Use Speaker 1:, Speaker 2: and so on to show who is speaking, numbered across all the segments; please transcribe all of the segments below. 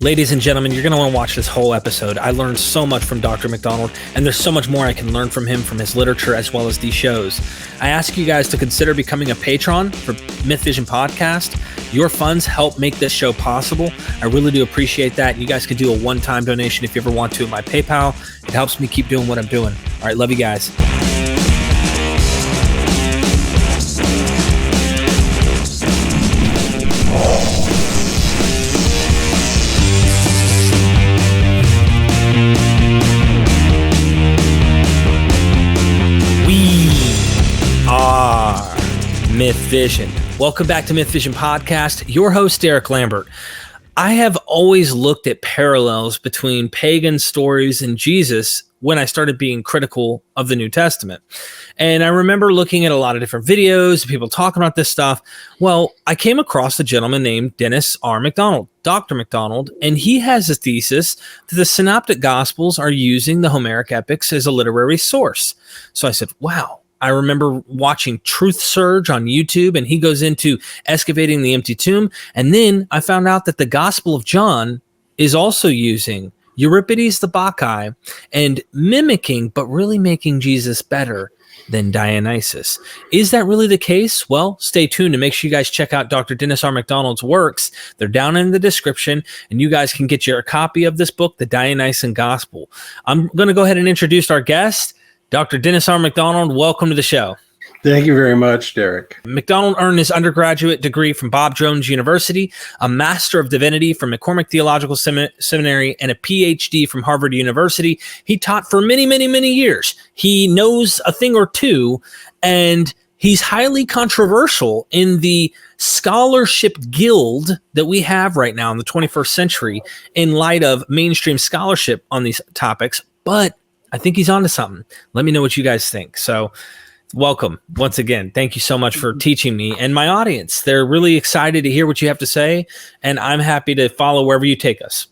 Speaker 1: Ladies and gentlemen, you're going to want to watch this whole episode. I learned so much from Dr. McDonald, and there's so much more I can learn from him, from his literature, as well as these shows. I ask you guys to consider becoming a patron for Myth Vision Podcast. Your funds help make this show possible. I really do appreciate that. You guys could do a one-time donation if you ever want to at my PayPal. It helps me keep doing what I'm doing. All right, love you guys. Myth Vision. Welcome back to Myth Vision Podcast. Your host, Derek Lambert. I have always looked at parallels between pagan stories and Jesus when I started being critical of the New Testament. And I remember looking at a lot of different videos, people talking about this stuff. Well, I came across a gentleman named Dennis R.MacDonald, Dr. McDonald, and he has a thesis that the Synoptic Gospels are using the Homeric epics as a literary source. So I said, wow. I remember watching Truth Surge on YouTube, and he goes into excavating the empty tomb. And then I found out that the Gospel of John is also using Euripides the Bacchae and mimicking, but really making Jesus better than Dionysus. Is that really the case? Well, stay tuned and make sure you guys check out Dr. Dennis R. McDonald's works. They're down in the description, and you guys can get your copy of this book, The Dionysian Gospel. I'm going to go ahead and introduce our guest. Dr. Dennis R. McDonald, welcome to the show.
Speaker 2: Thank you very much, Derek.
Speaker 1: McDonald earned his undergraduate degree from Bob Jones University, a Master of Divinity from McCormick Theological Seminary, and a PhD from Harvard University. He taught for many, many, many years. He knows a thing or two, and he's highly controversial in the scholarship guild that we have right now in the 21st century in light of mainstream scholarship on these topics, but I think he's onto something. Let me know what you guys think. So welcome once again. Thank you so much for teaching me and my audience. They're really excited to hear what you have to say, and I'm happy to follow wherever you take us.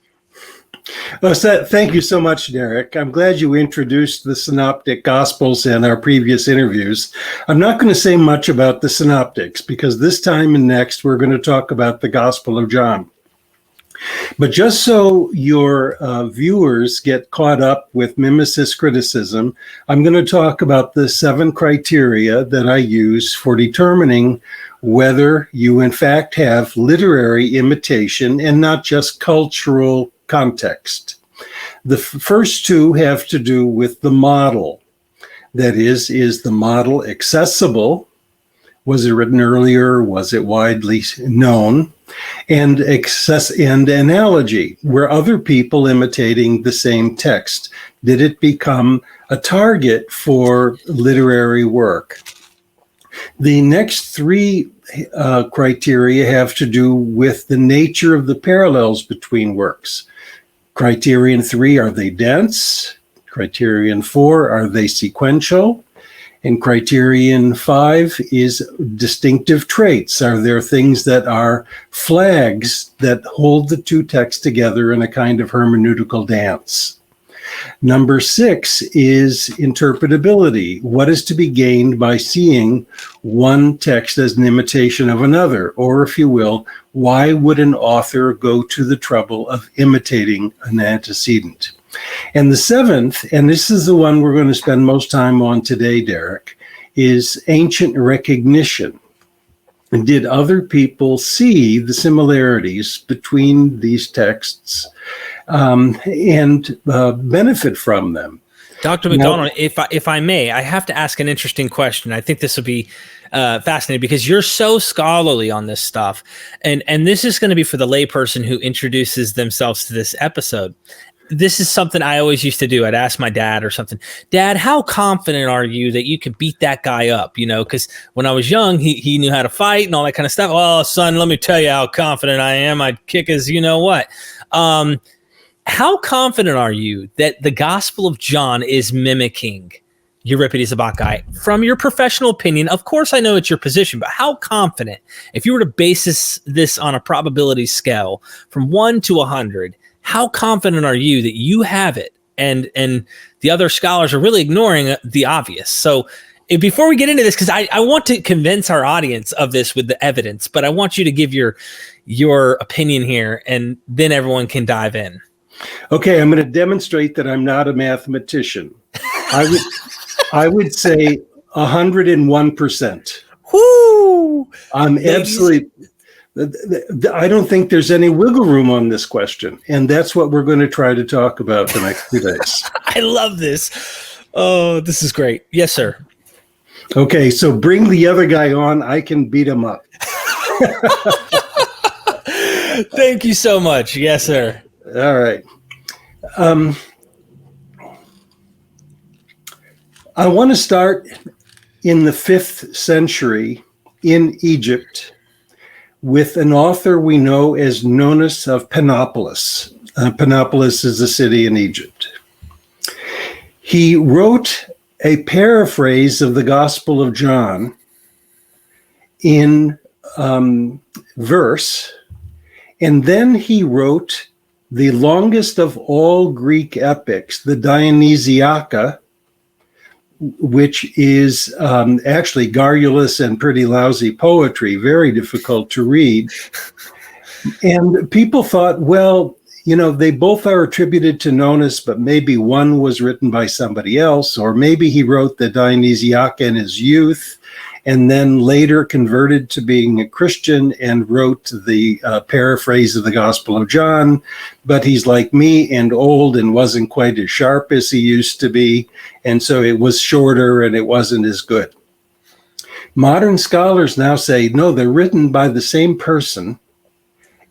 Speaker 2: Thank you so much, Derek. I'm glad you introduced the Synoptic Gospels in our previous interviews. I'm not going to say much about the Synoptics because this time and next we're going to talk about the Gospel of John. But just so your viewers get caught up with mimicist criticism, I'm going to talk about the 7 criteria that I use for determining whether you in fact have literary imitation and not just cultural context. The first 2 have to do with the model. That is the model accessible? Was it written earlier? Was it widely known? And analogy, were other people imitating the same text? Did it become a target for literary work? The next 3 criteria have to do with the nature of the parallels between works. Criterion 3, are they dense? Criterion 4, are they sequential? And criterion 5 is distinctive traits. Are there things that are flags that hold the 2 texts together in a kind of hermeneutical dance? Number 6 is interpretability. What is to be gained by seeing one text as an imitation of another? Or, if you will, why would an author go to the trouble of imitating an antecedent? And the 7th, and this is the one we're going to spend most time on today, Derek, is ancient recognition. And did other people see the similarities between these texts and benefit from them?
Speaker 1: Dr. McDonald, if I may, I have to ask an interesting question. I think this will be fascinating because you're so scholarly on this stuff. And this is going to be for the layperson who introduces themselves to this episode. This is something I always used to do. I'd ask my dad or something, Dad, how confident are you that you could beat that guy up? You know, because when I was young, he knew how to fight and all that kind of stuff. Oh, son, let me tell you how confident I am. I'd kick his you know what. How confident are you that the Gospel of John is mimicking Euripides the Bacchae? From your professional opinion, of course I know it's your position, but how confident, if you were to base this on a probability scale from 1 to 100, how confident are you that you have it and the other scholars are really ignoring the obvious? So before we get into this, because I want to convince our audience of this with the evidence, but I want you to give your your opinion here, and then everyone can dive in.
Speaker 2: Okay, I'm going to demonstrate that I'm not a mathematician. I would say 101%.
Speaker 1: Whoo!
Speaker 2: I'm absolutely. I don't think there's any wiggle room on this question, and that's what we're going to try to talk about the next few days.
Speaker 1: I love this. Oh, this is great. Yes, sir.
Speaker 2: Okay, so bring the other guy on. I can beat him up.
Speaker 1: Thank you so much. Yes, sir.
Speaker 2: All right. I want to start in the 5th century in Egypt with an author we know as Nonnus of Panopolis. Panopolis is a city in Egypt. He wrote a paraphrase of the Gospel of John in verse, and then he wrote the longest of all Greek epics, the Dionysiaca, which is actually garrulous and pretty lousy poetry, very difficult to read. And people thought, well, they both are attributed to Nonnus, but maybe one was written by somebody else, or maybe he wrote the Dionysiaca in his youth and then later converted to being a Christian and wrote the paraphrase of the Gospel of John, but he's like me and old and wasn't quite as sharp as he used to be, and so it was shorter and it wasn't as good. Modern scholars now say, no, they're written by the same person,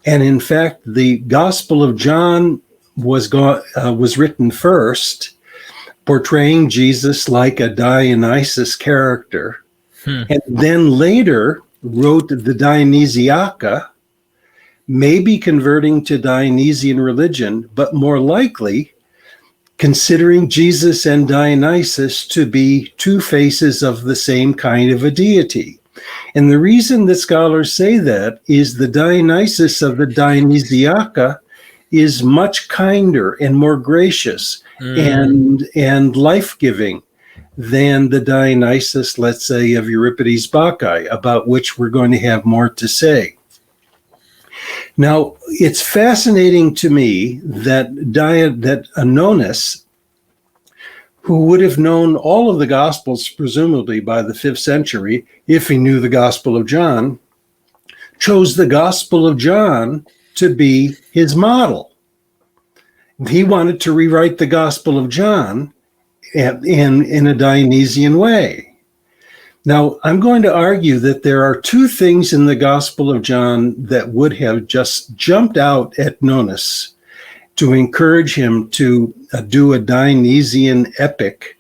Speaker 2: and in fact, the Gospel of John was written first, portraying Jesus like a Dionysus character, and then later wrote the Dionysiaca, maybe converting to Dionysian religion, but more likely considering Jesus and Dionysus to be two faces of the same kind of a deity. And the reason that scholars say that is the Dionysus of the Dionysiaca is much kinder and more gracious and life-giving than the Dionysus, let's say, of Euripides' Bacchae, about which we're going to have more to say. Now, it's fascinating to me that Nonnus, who would have known all of the Gospels, presumably by the 5th century, if he knew the Gospel of John, chose the Gospel of John to be his model. He wanted to rewrite the Gospel of John in a Dionysian way. Now, I'm going to argue that there are two things in the Gospel of John that would have just jumped out at Nonnus to encourage him to do a Dionysian epic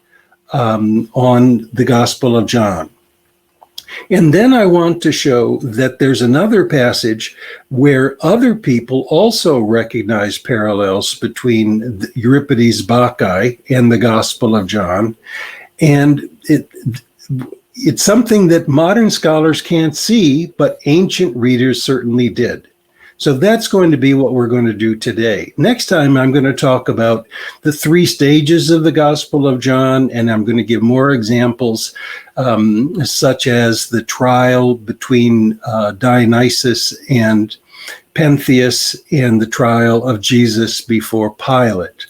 Speaker 2: on the Gospel of John. And then I want to show that there's another passage where other people also recognize parallels between Euripides' Bacchae and the Gospel of John. And it's something that modern scholars can't see, but ancient readers certainly did. So that's going to be what we're going to do today. Next time, I'm going to talk about the 3 stages of the Gospel of John, and I'm going to give more examples, such as the trial between Dionysus and Pentheus and the trial of Jesus before Pilate,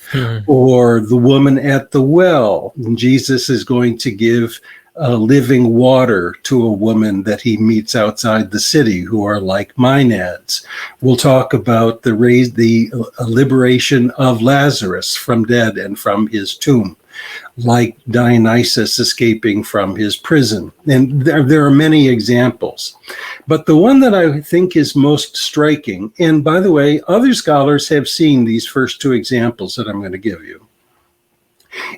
Speaker 2: or the woman at the well. And Jesus is going to give living water to a woman that he meets outside the city, who are like Maenads. We'll talk about the liberation of Lazarus from dead and from his tomb, like Dionysus escaping from his prison. And there are many examples. But the one that I think is most striking, and by the way, other scholars have seen these first 2 examples that I'm going to give you,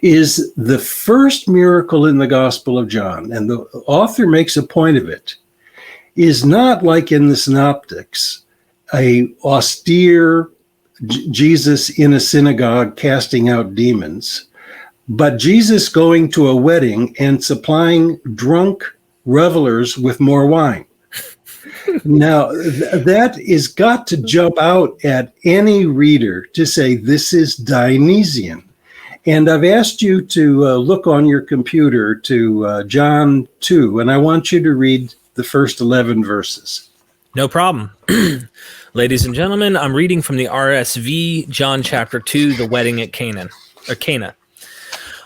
Speaker 2: is the first miracle in the Gospel of John, and the author makes a point of it, is not like in the Synoptics, a austere Jesus in a synagogue casting out demons, but Jesus going to a wedding and supplying drunk revelers with more wine. Now, that is got to jump out at any reader to say this is Dionysian. And I've asked you to look on your computer to John 2, and I want you to read the first 11 verses.
Speaker 1: No problem. Ladies and gentlemen, I'm reading from the RSV, John chapter 2, the wedding at Cana.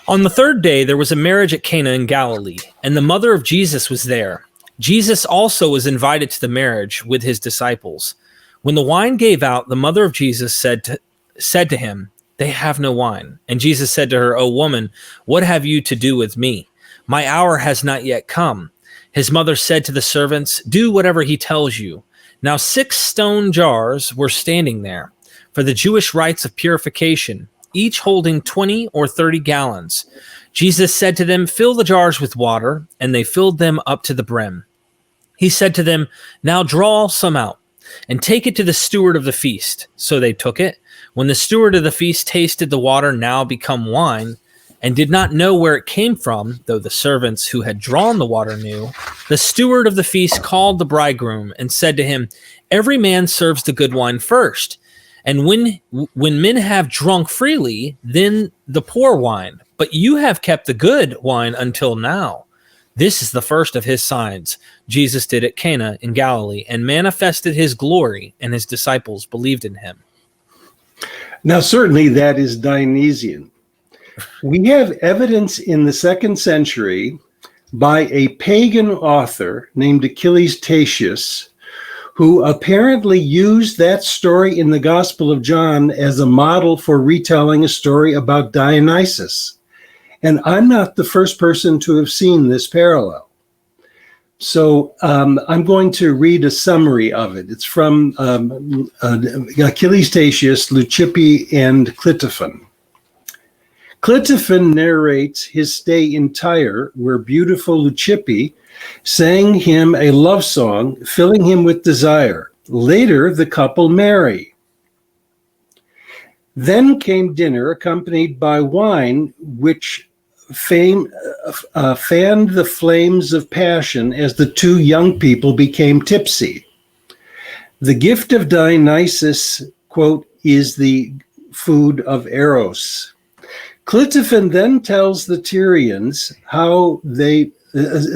Speaker 1: On the third day, there was a marriage at Cana in Galilee, and the mother of Jesus was there. Jesus also was invited to the marriage with his disciples. When the wine gave out, the mother of Jesus said to him, "They have no wine." And Jesus said to her, "O woman, what have you to do with me? My hour has not yet come." His mother said to the servants, "Do whatever he tells you." Now 6 stone jars were standing there for the Jewish rites of purification, each holding 20 or 30 gallons. Jesus said to them, "Fill the jars with water," and they filled them up to the brim. He said to them, "Now draw some out and take it to the steward of the feast." So they took it. When the steward of the feast tasted the water now become wine, and did not know where it came from, though the servants who had drawn the water knew, the steward of the feast called the bridegroom and said to him, "Every man serves the good wine first, and when men have drunk freely, then the poor wine. But you have kept the good wine until now." This is the first of his signs Jesus did at Cana in Galilee, and manifested his glory, and his disciples believed in him.
Speaker 2: Now, certainly that is Dionysian. We have evidence in the 2nd century by a pagan author named Dionysius, who apparently used that story in the Gospel of John as a model for retelling a story about Dionysus. And I'm not the first person to have seen this parallel. So I'm going to read a summary of it. It's from Dionysius, Leucippe, and Clitophon. Clitophon narrates his stay in Tyre, where beautiful Leucippe sang him a love song, filling him with desire. Later, the couple marry. Then came dinner, accompanied by wine, which fanned the flames of passion as the 2 young people became tipsy. The gift of Dionysus, quote, is the food of Eros. Clitophon then tells the Tyrians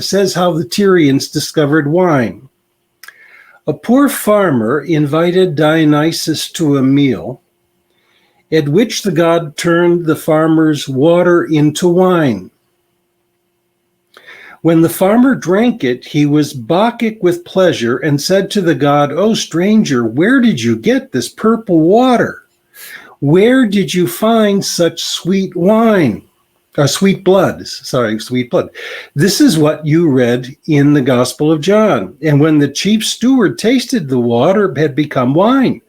Speaker 2: says how the Tyrians discovered wine. A poor farmer invited Dionysus to a meal, at which the god turned the farmer's water into wine. When the farmer drank it, he was Bacchic with pleasure and said to the god, "O stranger, where did you get this purple water? Where did you find such sweet wine?" Sweet blood. This is what you read in the Gospel of John. And when the chief steward tasted the water had become wine,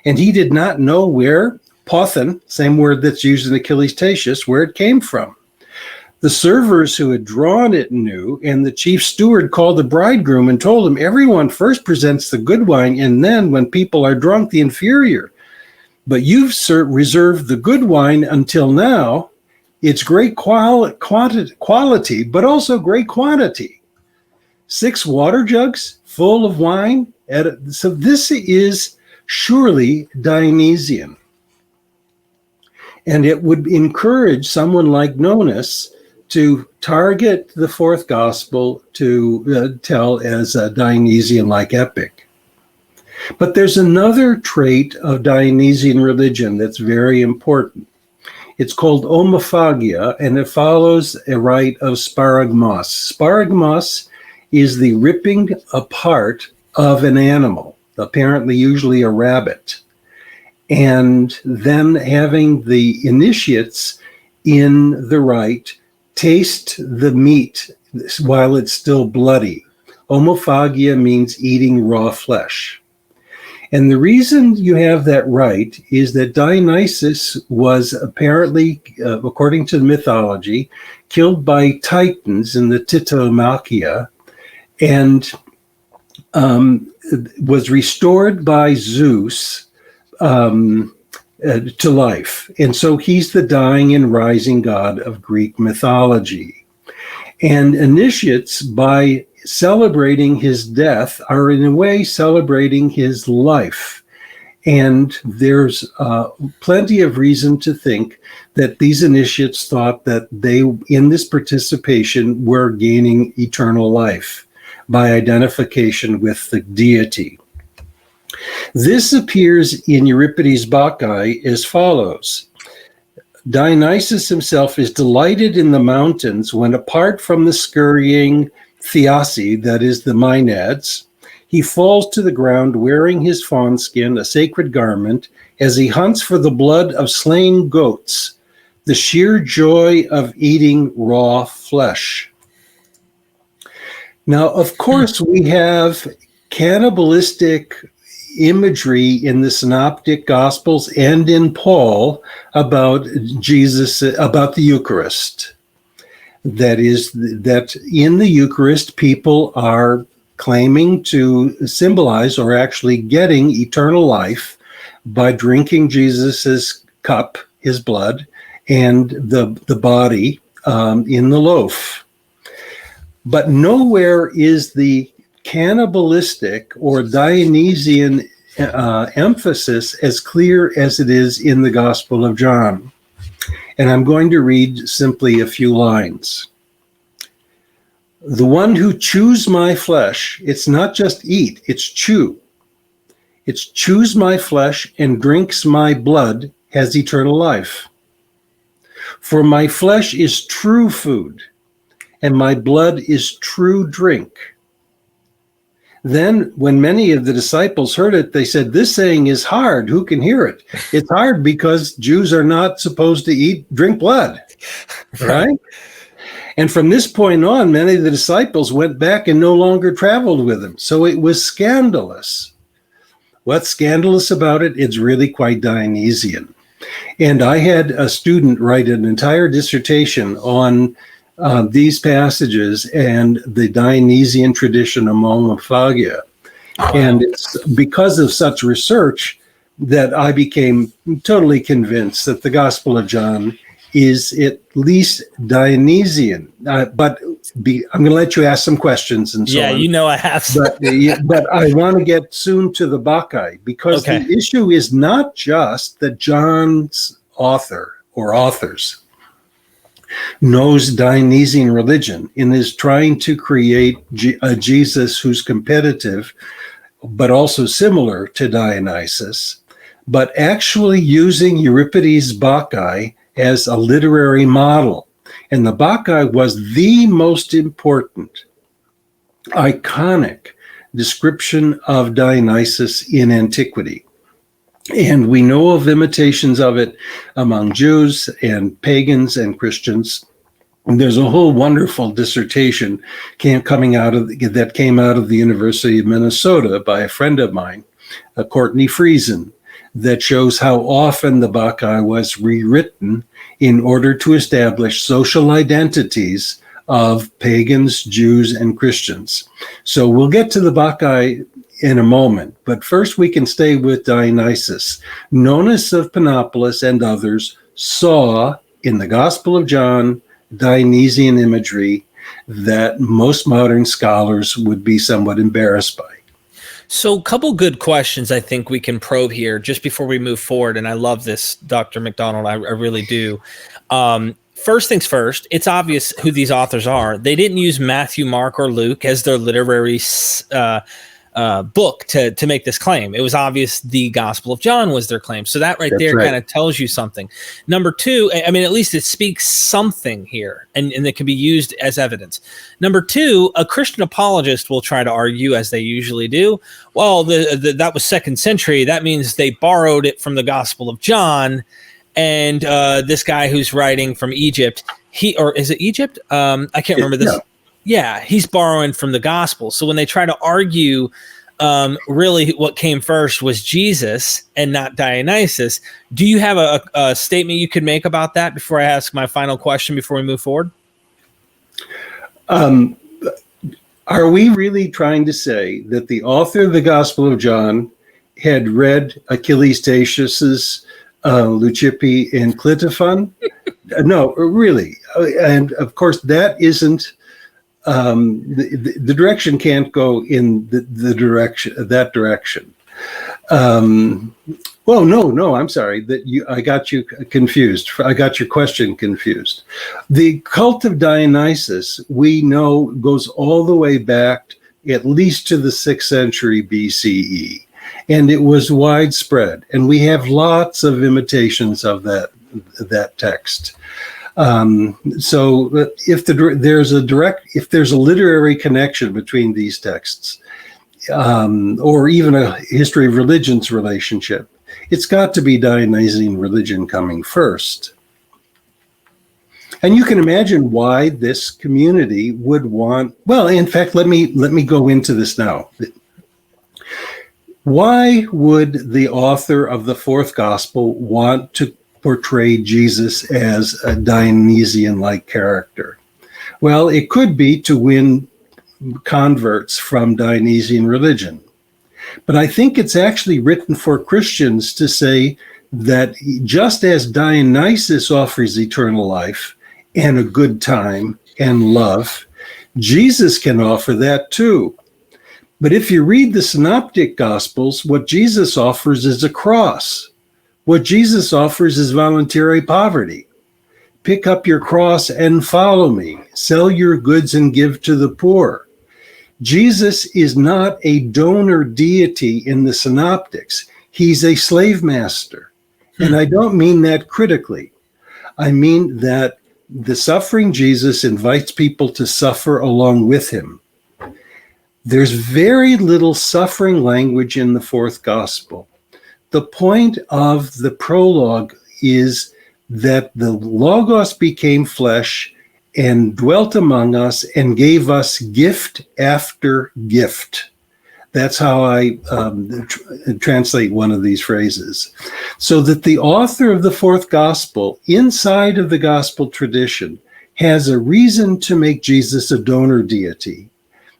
Speaker 2: and he did not know where, pothen, same word that's used in Dionysius, where it came from. The servers who had drawn it knew, and the chief steward called the bridegroom and told him, "Everyone first presents the good wine, and then, when people are drunk, the inferior. But you've reserved the good wine until now. It's great quality, but also great quantity. 6 water jugs full of wine." So this is surely Dionysian. And it would encourage someone like Nonnus to target the 4th Gospel to tell as a Dionysian-like epic. But there's another trait of Dionysian religion that's very important. It's called homophagia, and it follows a rite of sparagmos. Sparagmos is the ripping apart of an animal, apparently usually a rabbit, and then having the initiates in the rite taste the meat while it's still bloody. Homophagia means eating raw flesh. And the reason you have that rite is that Dionysus was apparently, according to the mythology, killed by Titans in the Titomachia, and was restored by Zeus to life. And so he's the dying and rising god of Greek mythology. And initiates, by celebrating his death, are in a way celebrating his life. And there's plenty of reason to think that these initiates thought that they, in this participation, were gaining eternal life by identification with the deity. This appears in Euripides' Bacchae as follows. Dionysus himself is delighted in the mountains when, apart from the scurrying Thiasi, that is the Maenads, he falls to the ground wearing his fawn skin, a sacred garment, as he hunts for the blood of slain goats, the sheer joy of eating raw flesh. Now, of course, we have cannibalistic imagery in the Synoptic Gospels and in Paul about Jesus, about the Eucharist. That is, that in the Eucharist, people are claiming to symbolize or actually getting eternal life by drinking Jesus's cup, his blood, and the body in the loaf. But nowhere is the cannibalistic or Dionysian emphasis as clear as it is in the Gospel of John. And I'm going to read simply a few lines. The one who chews my flesh, it's not just eat, it's chew. It's chews my flesh and drinks my blood has eternal life. For my flesh is true food, and my blood is true drink. Then when many of the disciples heard it, they said, this saying is hard. Who can hear it? It's hard because Jews are not supposed to drink blood, right? And from this point on, many of the disciples went back and no longer traveled with him. So it was scandalous. What's scandalous about it? It's really quite Dionysian. And I had a student write an entire dissertation on these passages and the Dionysian tradition of homophagia. And it's because of such research that I became totally convinced that the Gospel of John is at least Dionysian. But I'm going to let you ask some questions and so on.
Speaker 1: Yeah, you know I have some.
Speaker 2: But I want to get soon to the Bacchae, because the issue is not just that John's author or authors knows Dionysian religion and is trying to create a Jesus who's competitive, but also similar to Dionysus, but actually using Euripides' Bacchae as a literary model. And the Bacchae was the most important, iconic description of Dionysus in antiquity. And we know of imitations of it among Jews and pagans and Christians. And there's a whole wonderful dissertation that came out of the University of Minnesota by a friend of mine, Courtney Friesen, that shows how often the Bacchae was rewritten in order to establish social identities of pagans, Jews, and Christians. So we'll get to the Bacchae in a moment, but first we can stay with Dionysus. Nonnus of Panopolis and others saw in the Gospel of John Dionysian imagery that most modern scholars would be somewhat embarrassed by.
Speaker 1: So a couple good questions I think we can probe here just before we move forward. And I love this, Dr. McDonald. I really do. First things first, it's obvious who these authors are. They didn't use Matthew, Mark, or Luke as their literary book to make this claim. It was obvious the Gospel of John was their claim. So that right there kind of tells you something. Number two, I mean, at least it speaks something here and it can be used as evidence. Number two, a Christian apologist will try to argue, as they usually do, well, that was 2nd century. That means they borrowed it from the Gospel of John. And this guy who's writing from Egypt, is it Egypt? I can't remember this. No. Yeah, he's borrowing from the gospel. So when they try to argue, really what came first was Jesus and not Dionysus. Do you have a statement you could make about that before I ask my final question before we move forward?
Speaker 2: Are we really trying to say that the author of the Gospel of John had read Achilles Tatius's Leucippe and Clitophon? No, really. And of course, that isn't. The direction can't go in the direction. Well, no, I'm sorry I got you confused. I got your question confused. The cult of Dionysus, we know, goes all the way back at least to the 6th century BCE. and it was widespread. And we have lots of imitations of that text. So if there's a literary connection between these texts, or even a history of religion's relationship, it's got to be Dionysian religion coming first. And you can imagine why this community would want, well, in fact, let me go into this now. Why would the author of the fourth gospel want to portray Jesus as a Dionysian-like character? Well, it could be to win converts from Dionysian religion. But I think it's actually written for Christians to say that just as Dionysus offers eternal life and a good time and love, Jesus can offer that too. But if you read the Synoptic Gospels, what Jesus offers is a cross. What Jesus offers is voluntary poverty. Pick up your cross and follow me. Sell your goods and give to the poor. Jesus is not a donor deity in the Synoptics. He's a slave master. And I don't mean that critically. I mean that the suffering Jesus invites people to suffer along with him. There's very little suffering language in the fourth gospel. The point of the prologue is that the Logos became flesh and dwelt among us and gave us gift after gift. That's how I translate one of these phrases. So that the author of the fourth gospel, inside of the gospel tradition, has a reason to make Jesus a donor deity,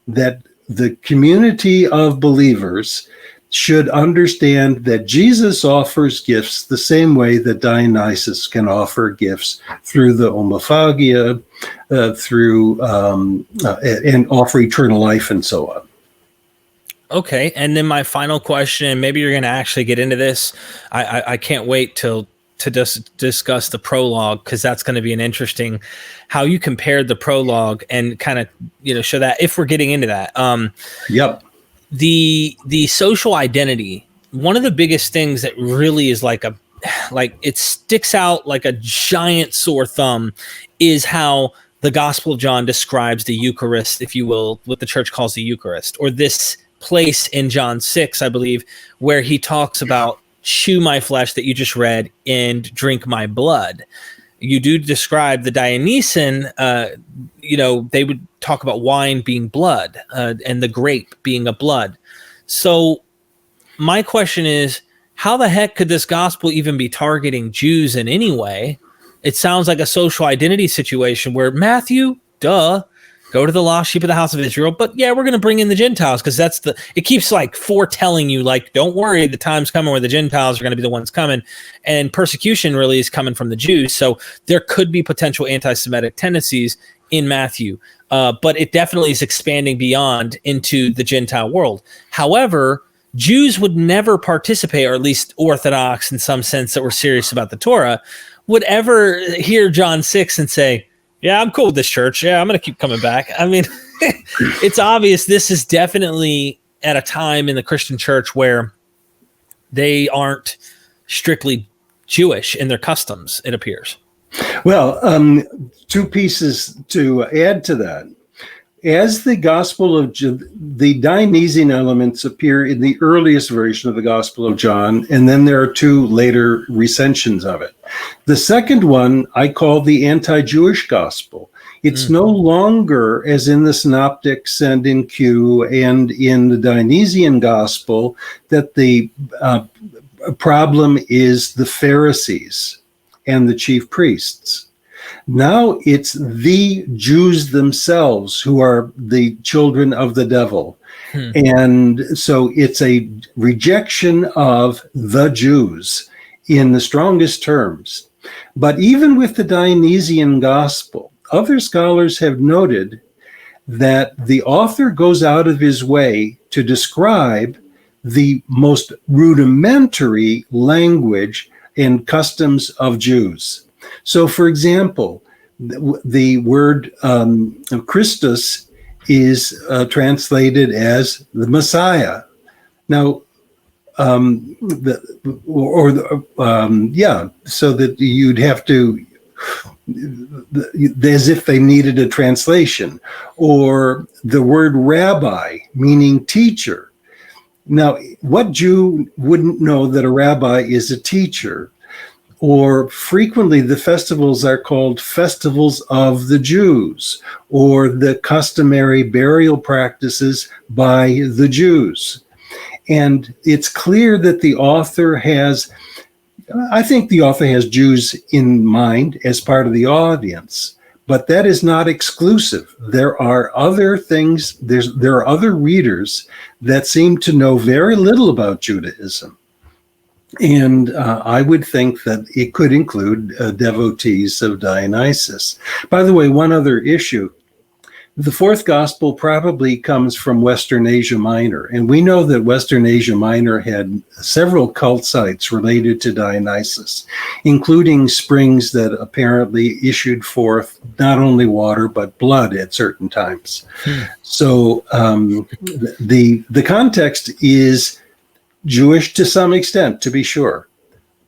Speaker 2: that the community of believers should understand that Jesus offers gifts the same way that Dionysus can offer gifts through the homophagia, and offer eternal life and so on.
Speaker 1: Okay, and then my final question, maybe you're going to actually get into this. I can't wait to just discuss the prologue, because that's going to be an interesting, how you compared the prologue and kind of, show that, if we're getting into that.
Speaker 2: Yep.
Speaker 1: The social identity, one of the biggest things that really is like it sticks out like a giant sore thumb, is how the Gospel of John describes the Eucharist, if you will, what the church calls the Eucharist, or this place in John 6, I believe, where he talks about chew my flesh that you just read and drink my blood. You do describe the Dionysian, they would talk about wine being blood, and the grape being a blood. So my question is, how the heck could this gospel even be targeting Jews in any way? It sounds like a social identity situation where Matthew, go to the lost sheep of the house of Israel. But yeah, we're going to bring in the Gentiles, because it keeps like foretelling you, like, don't worry, the time's coming where the Gentiles are going to be the ones coming, and persecution really is coming from the Jews. So there could be potential anti-Semitic tendencies in Matthew, but it definitely is expanding beyond into the Gentile world. However, Jews would never participate, or at least Orthodox in some sense that were serious about the Torah, would ever hear John 6 and say, yeah, I'm cool with this church. Yeah, I'm going to keep coming back. I mean, it's obvious this is definitely at a time in the Christian church where they aren't strictly Jewish in their customs, it appears.
Speaker 2: Well, two pieces to add to that. As the Gospel of the Dionysian elements appear in the earliest version of the Gospel of John, and then there are two later recensions of it. The second one I call the anti-Jewish gospel. It's no longer, as in the Synoptics and in Q and in the Dionysian Gospel, that the problem is the Pharisees and the chief priests. Now it's the Jews themselves who are the children of the devil. And so it's a rejection of the Jews in the strongest terms. But even with the Dionysian Gospel, other scholars have noted that the author goes out of his way to describe the most rudimentary language and customs of Jews. So, for example, the word Christus is translated as the Messiah. Now, so that you'd have to, as if they needed a translation, or the word rabbi, meaning teacher. Now, what Jew wouldn't know that a rabbi is a teacher? Or frequently the festivals are called festivals of the Jews, or the customary burial practices by the Jews. And it's clear that I think the author has Jews in mind as part of the audience, but that is not exclusive. There are other things, there are other readers that seem to know very little about Judaism. And I would think that it could include devotees of Dionysus. By the way, one other issue. The fourth gospel probably comes from Western Asia Minor, and we know that Western Asia Minor had several cult sites related to Dionysus, including springs that apparently issued forth not only water but blood at certain times. So the context is Jewish to some extent, to be sure,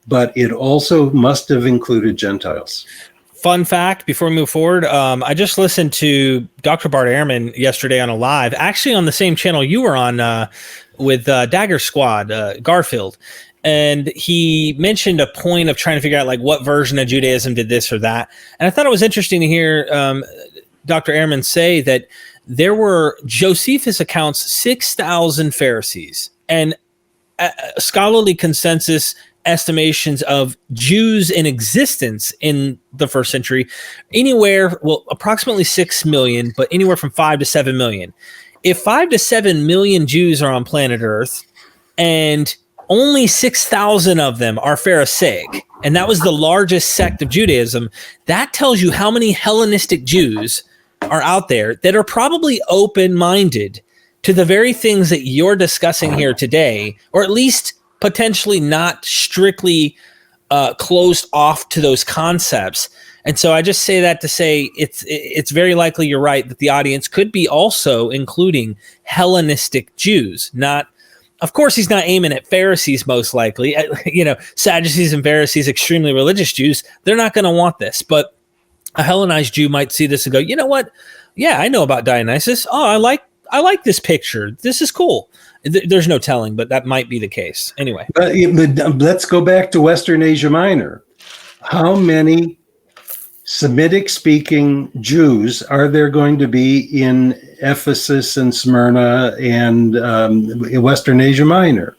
Speaker 2: but it also must have included Gentiles.
Speaker 1: Fun fact before we move forward, I just listened to Dr. Bart Ehrman yesterday on a live, actually on the same channel you were on with Dagger Squad, Garfield. And he mentioned a point of trying to figure out like what version of Judaism did this or that. And I thought it was interesting to hear Dr. Ehrman say that there were Josephus accounts 6,000 Pharisees, and scholarly consensus estimations of Jews in existence in the first century, approximately 6 million, but anywhere from 5 to 7 million. If 5 to 7 million Jews are on planet Earth and only 6,000 of them are Pharisaic, and that was the largest sect of Judaism, that tells you how many Hellenistic Jews are out there that are probably open-minded to the very things that you're discussing here today, or at least potentially not strictly closed off to those concepts. And so I just say that to say it's very likely you're right that the audience could be also including Hellenistic Jews. Not, of course, he's not aiming at Pharisees most likely. Sadducees and Pharisees, extremely religious Jews, they're not going to want this. But a Hellenized Jew might see this and go, you know what? Yeah, I know about Dionysus. Oh, I like this picture. This is cool. There's no telling, but that might be the case. Anyway.
Speaker 2: But let's go back to Western Asia Minor. How many Semitic-speaking Jews are there going to be in Ephesus and Smyrna and Western Asia Minor?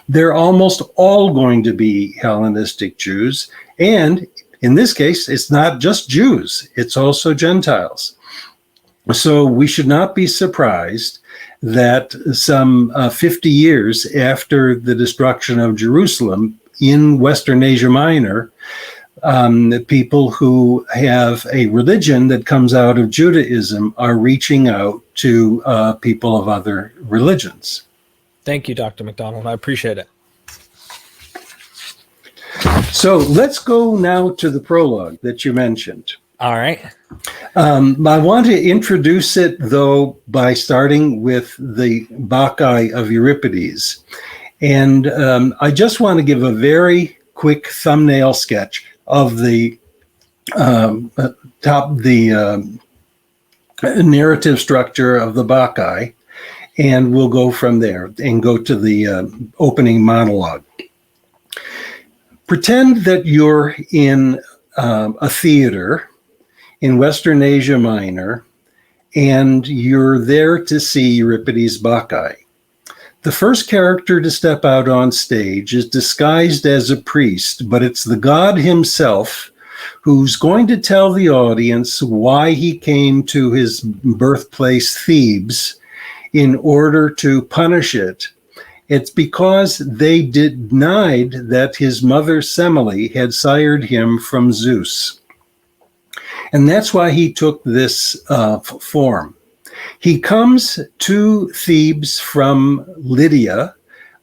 Speaker 2: They're almost all going to be Hellenistic Jews. And in this case, it's not just Jews. It's also Gentiles. So we should not be surprised that some 50 years after the destruction of Jerusalem in Western Asia Minor, people who have a religion that comes out of Judaism are reaching out to people of other religions.
Speaker 1: Thank you, Dr. McDonald. I appreciate it.
Speaker 2: So let's go now to the prologue that you mentioned.
Speaker 1: All right.
Speaker 2: I want to introduce it, though, by starting with the Bacchae of Euripides. And I just want to give a very quick thumbnail sketch of the narrative structure of the Bacchae, and we'll go from there and go to the opening monologue. Pretend that you're in a theater in Western Asia Minor, and you're there to see Euripides' Bacchae. The first character to step out on stage is disguised as a priest, but it's the god himself who's going to tell the audience why he came to his birthplace, Thebes, in order to punish it. It's because they denied that his mother Semele had sired him from Zeus. And that's why he took this form. He comes to Thebes from Lydia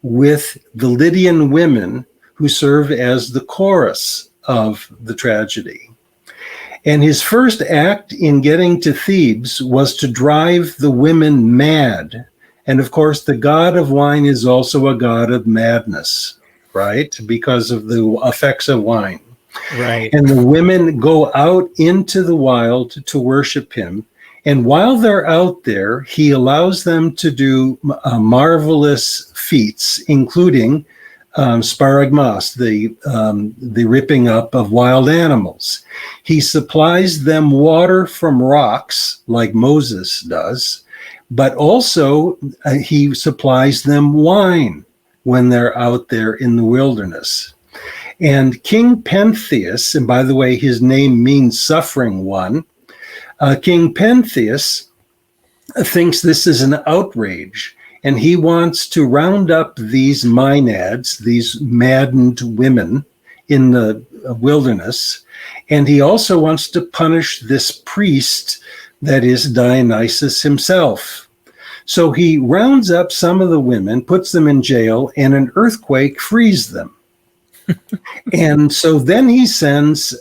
Speaker 2: with the Lydian women who serve as the chorus of the tragedy. And his first act in getting to Thebes was to drive the women mad And of course, the god of wine is also a god of madness, right? Because of the effects of wine.
Speaker 1: Right.
Speaker 2: And the women go out into the wild to worship him. And while they're out there, he allows them to do marvelous feats, including sparagmos, the ripping up of wild animals. He supplies them water from rocks, like Moses does, but also he supplies them wine when they're out there in the wilderness. And King Pentheus, and by the way, his name means suffering one, King Pentheus thinks this is an outrage, and he wants to round up these maenads, these maddened women in the wilderness, and he also wants to punish this priest, that is Dionysus himself. So he rounds up some of the women, puts them in jail, and an earthquake frees them. And so then he sends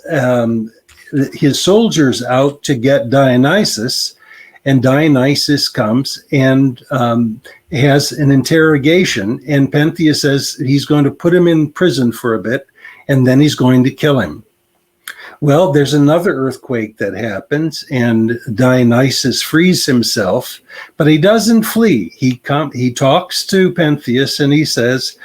Speaker 2: his soldiers out to get Dionysus, and Dionysus comes and has an interrogation, and Pentheus says he's going to put him in prison for a bit, and then he's going to kill him. Well, there's another earthquake that happens, and Dionysus frees himself, but he doesn't flee. He talks to Pentheus, and he says,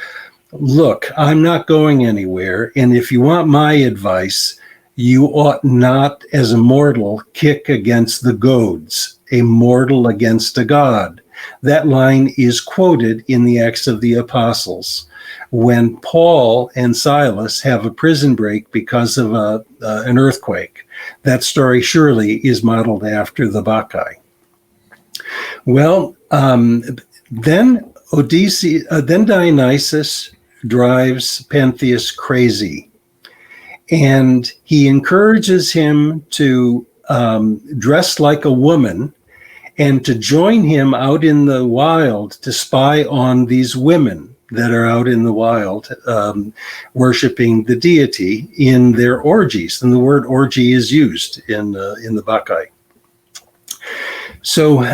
Speaker 2: look, I'm not going anywhere, and if you want my advice, you ought not, as a mortal, kick against the goads, a mortal against a god. That line is quoted in the Acts of the Apostles, when Paul and Silas have a prison break because of an earthquake. That story surely is modeled after the Bacchae. Well, then Dionysus drives Pentheus crazy, and he encourages him to dress like a woman and to join him out in the wild to spy on these women that are out in the wild worshiping the deity in their orgies. And the word orgy is used in the Bacchae. So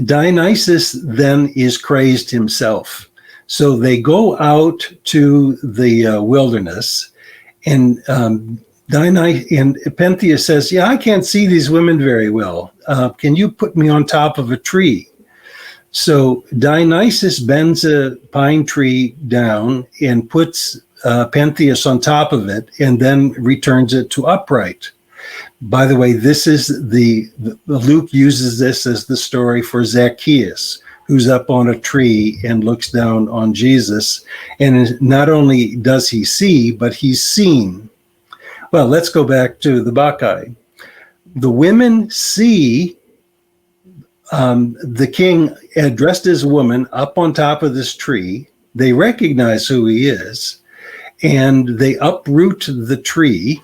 Speaker 2: Dionysus then is crazed himself. So they go out to the wilderness, and Pentheus says, yeah, I can't see these women very well. Can you put me on top of a tree? So Dionysus bends a pine tree down and puts Pentheus on top of it, and then returns it to upright. By the way, this is Luke uses this as the story for Zacchaeus, who's up on a tree and looks down on Jesus. And not only does he see, but he's seen. Well, let's go back to the Bacchae. The women see the king dressed as a woman up on top of this tree. They recognize who he is, and they uproot the tree,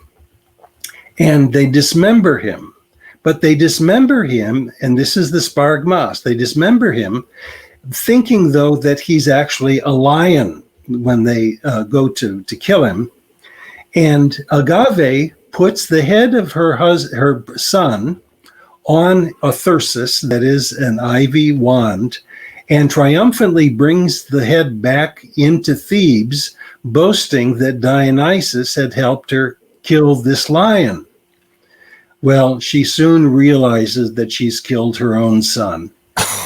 Speaker 2: and they dismember him. But they dismember him, and this is the sparagmos, they dismember him, thinking, though, that he's actually a lion when they go to kill him. And Agave puts the head of her son on a thyrsus, that is an ivy wand, and triumphantly brings the head back into Thebes, boasting that Dionysus had helped her kill this lion. Well, she soon realizes that she's killed her own son.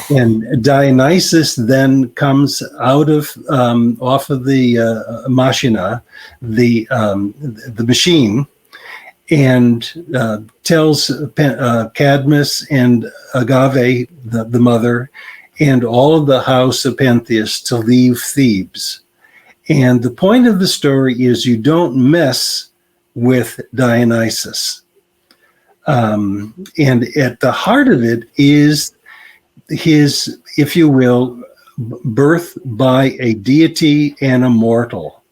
Speaker 2: And Dionysus then comes out of off of the machina, the machine, and tells Cadmus and Agave, the mother, and all of the house of Pentheus to leave Thebes. And the point of the story is you don't mess with Dionysus. And at the heart of it is his, if you will, birth by a deity and a mortal.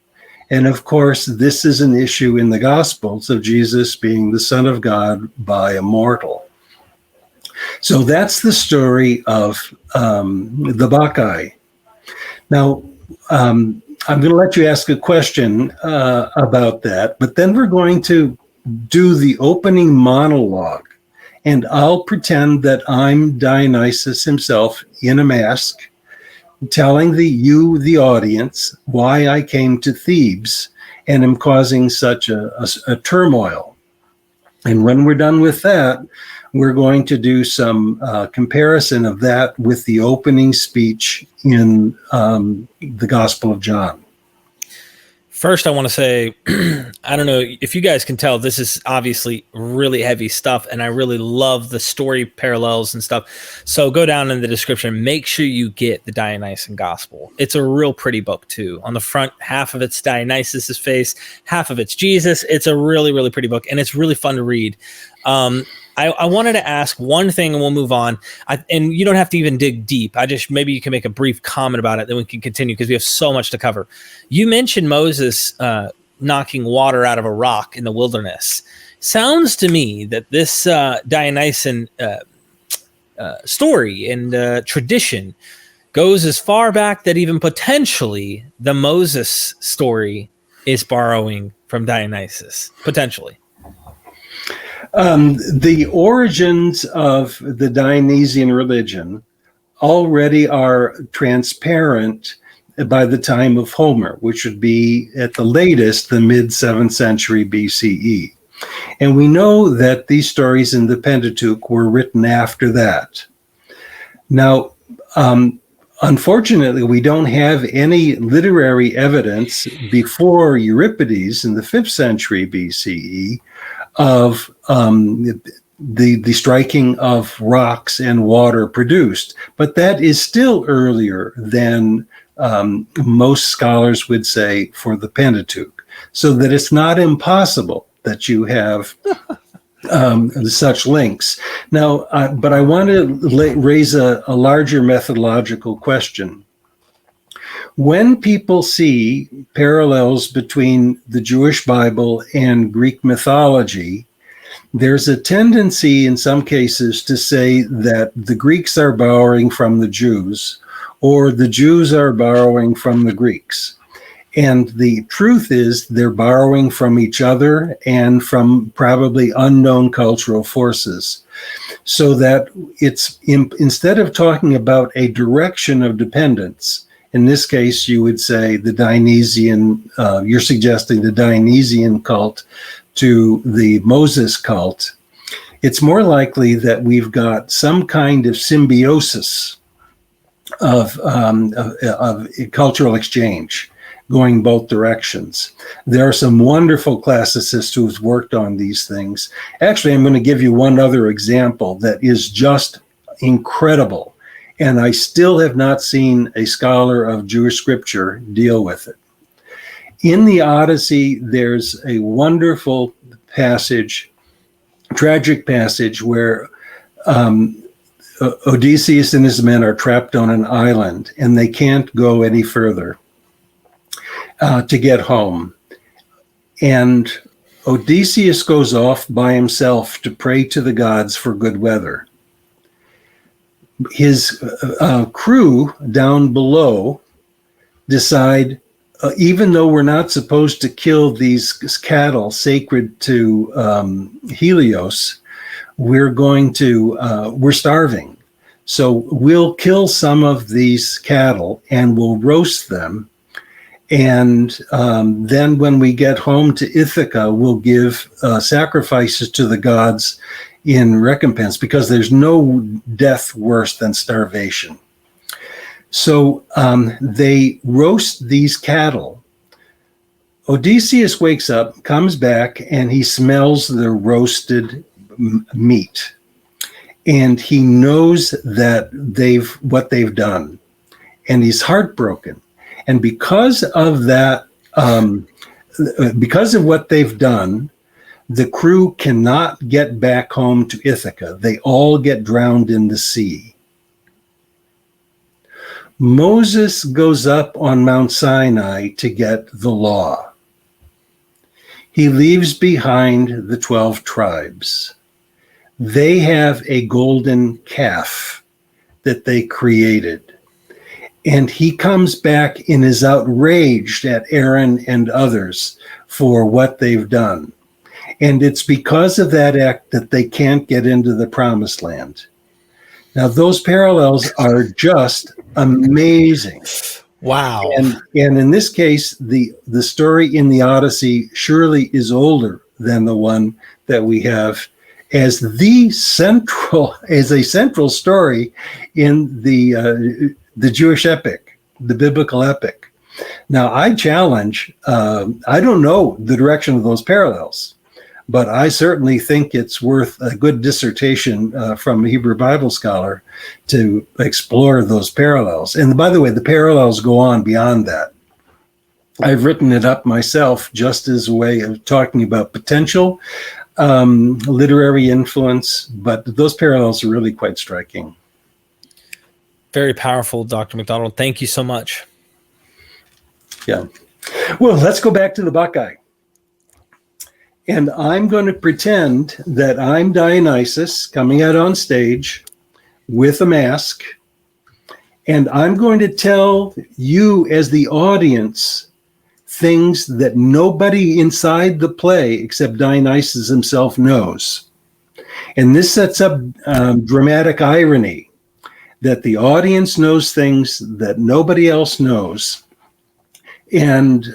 Speaker 2: And of course, this is an issue in the Gospels of Jesus being the Son of God by a mortal. So that's the story of the Bacchae. Now, I'm going to let you ask a question about that, but then we're going to do the opening monologue. and I'll pretend that I'm Dionysus himself in a mask, telling the audience, why I came to Thebes and am causing such a turmoil. And when we're done with that, we're going to do some comparison of that with the opening speech in the Gospel of John.
Speaker 1: First, I want to say, I don't know if you guys can tell, this is obviously really heavy stuff, and I really love the story parallels and stuff. So go down in the description. Make sure you get the Dionysian Gospel. It's a real pretty book, too. On the front, half of it's Dionysus' face, half of it's Jesus. It's a really, really pretty book, and it's really fun to read. I wanted to ask one thing, and we'll move on. And you don't have to even dig deep. Maybe you can make a brief comment about it, then we can continue because we have so much to cover. You mentioned Moses knocking water out of a rock in the wilderness. Sounds to me that this Dionysian story and tradition goes as far back that even potentially the Moses story is borrowing from Dionysus, potentially.
Speaker 2: The origins of the Dionysian religion already are transparent by the time of Homer, which would be at the latest the mid-7th century BCE. And we know that these stories in the Pentateuch were written after that. Now, unfortunately, we don't have any literary evidence before Euripides in the 5th century BCE of the striking of rocks and water produced. But that is still earlier than most scholars would say for the Pentateuch. So that it's not impossible that you have such links. Now, but I want to raise a larger methodological question. When people see parallels between the Jewish Bible and Greek mythology, there's a tendency in some cases to say that the Greeks are borrowing from the Jews, or the Jews are borrowing from the Greeks. And the truth is they're borrowing from each other and from probably unknown cultural forces. So that it's instead of talking about a direction of dependence, in this case, you would say the Dionysian, you're suggesting the Dionysian cult to the Moses cult. It's more likely that we've got some kind of symbiosis of cultural exchange going both directions. There are some wonderful classicists who've worked on these things. Actually, I'm going to give you one other example that is just incredible. And I still have not seen a scholar of Jewish scripture deal with it. In the Odyssey, there's a wonderful passage, tragic passage, where Odysseus and his men are trapped on an island, and they can't go any further to get home. And Odysseus goes off by himself to pray to the gods for good weather. His crew down below decide, even though we're not supposed to kill these cattle sacred to Helios, we're starving. So we'll kill some of these cattle and we'll roast them. And then when we get home to Ithaca, we'll give sacrifices to the gods in recompense, because there's no death worse than starvation. So they roast these cattle. Odysseus wakes up, comes back, and he smells the roasted meat. And he knows that what they've done. And he's heartbroken. And because of that, because of what they've done, the crew cannot get back home to Ithaca. They all get drowned in the sea. Moses goes up on Mount Sinai to get the law. He leaves behind the 12 tribes. They have a golden calf that they created. And he comes back and is outraged at Aaron and others for what they've done. And it's because of that act that they can't get into the promised land. Now, those parallels are just amazing.
Speaker 1: Wow.
Speaker 2: And in this case, the story in the Odyssey surely is older than the one that we have as a central story in the Jewish epic, the biblical epic. Now, I challenge, I don't know the direction of those parallels, but I certainly think it's worth a good dissertation from a Hebrew Bible scholar to explore those parallels. And by the way, the parallels go on beyond that. I've written it up myself just as a way of talking about potential literary influence, but those parallels are really quite striking.
Speaker 1: Very powerful, Dr. McDonald. Thank you so much.
Speaker 2: Yeah. Well, let's go back to the Bacchae. And I'm going to pretend that I'm Dionysus coming out on stage with a mask. And I'm going to tell you as the audience things that nobody inside the play except Dionysus himself knows. And this sets up dramatic irony that the audience knows things that nobody else knows. And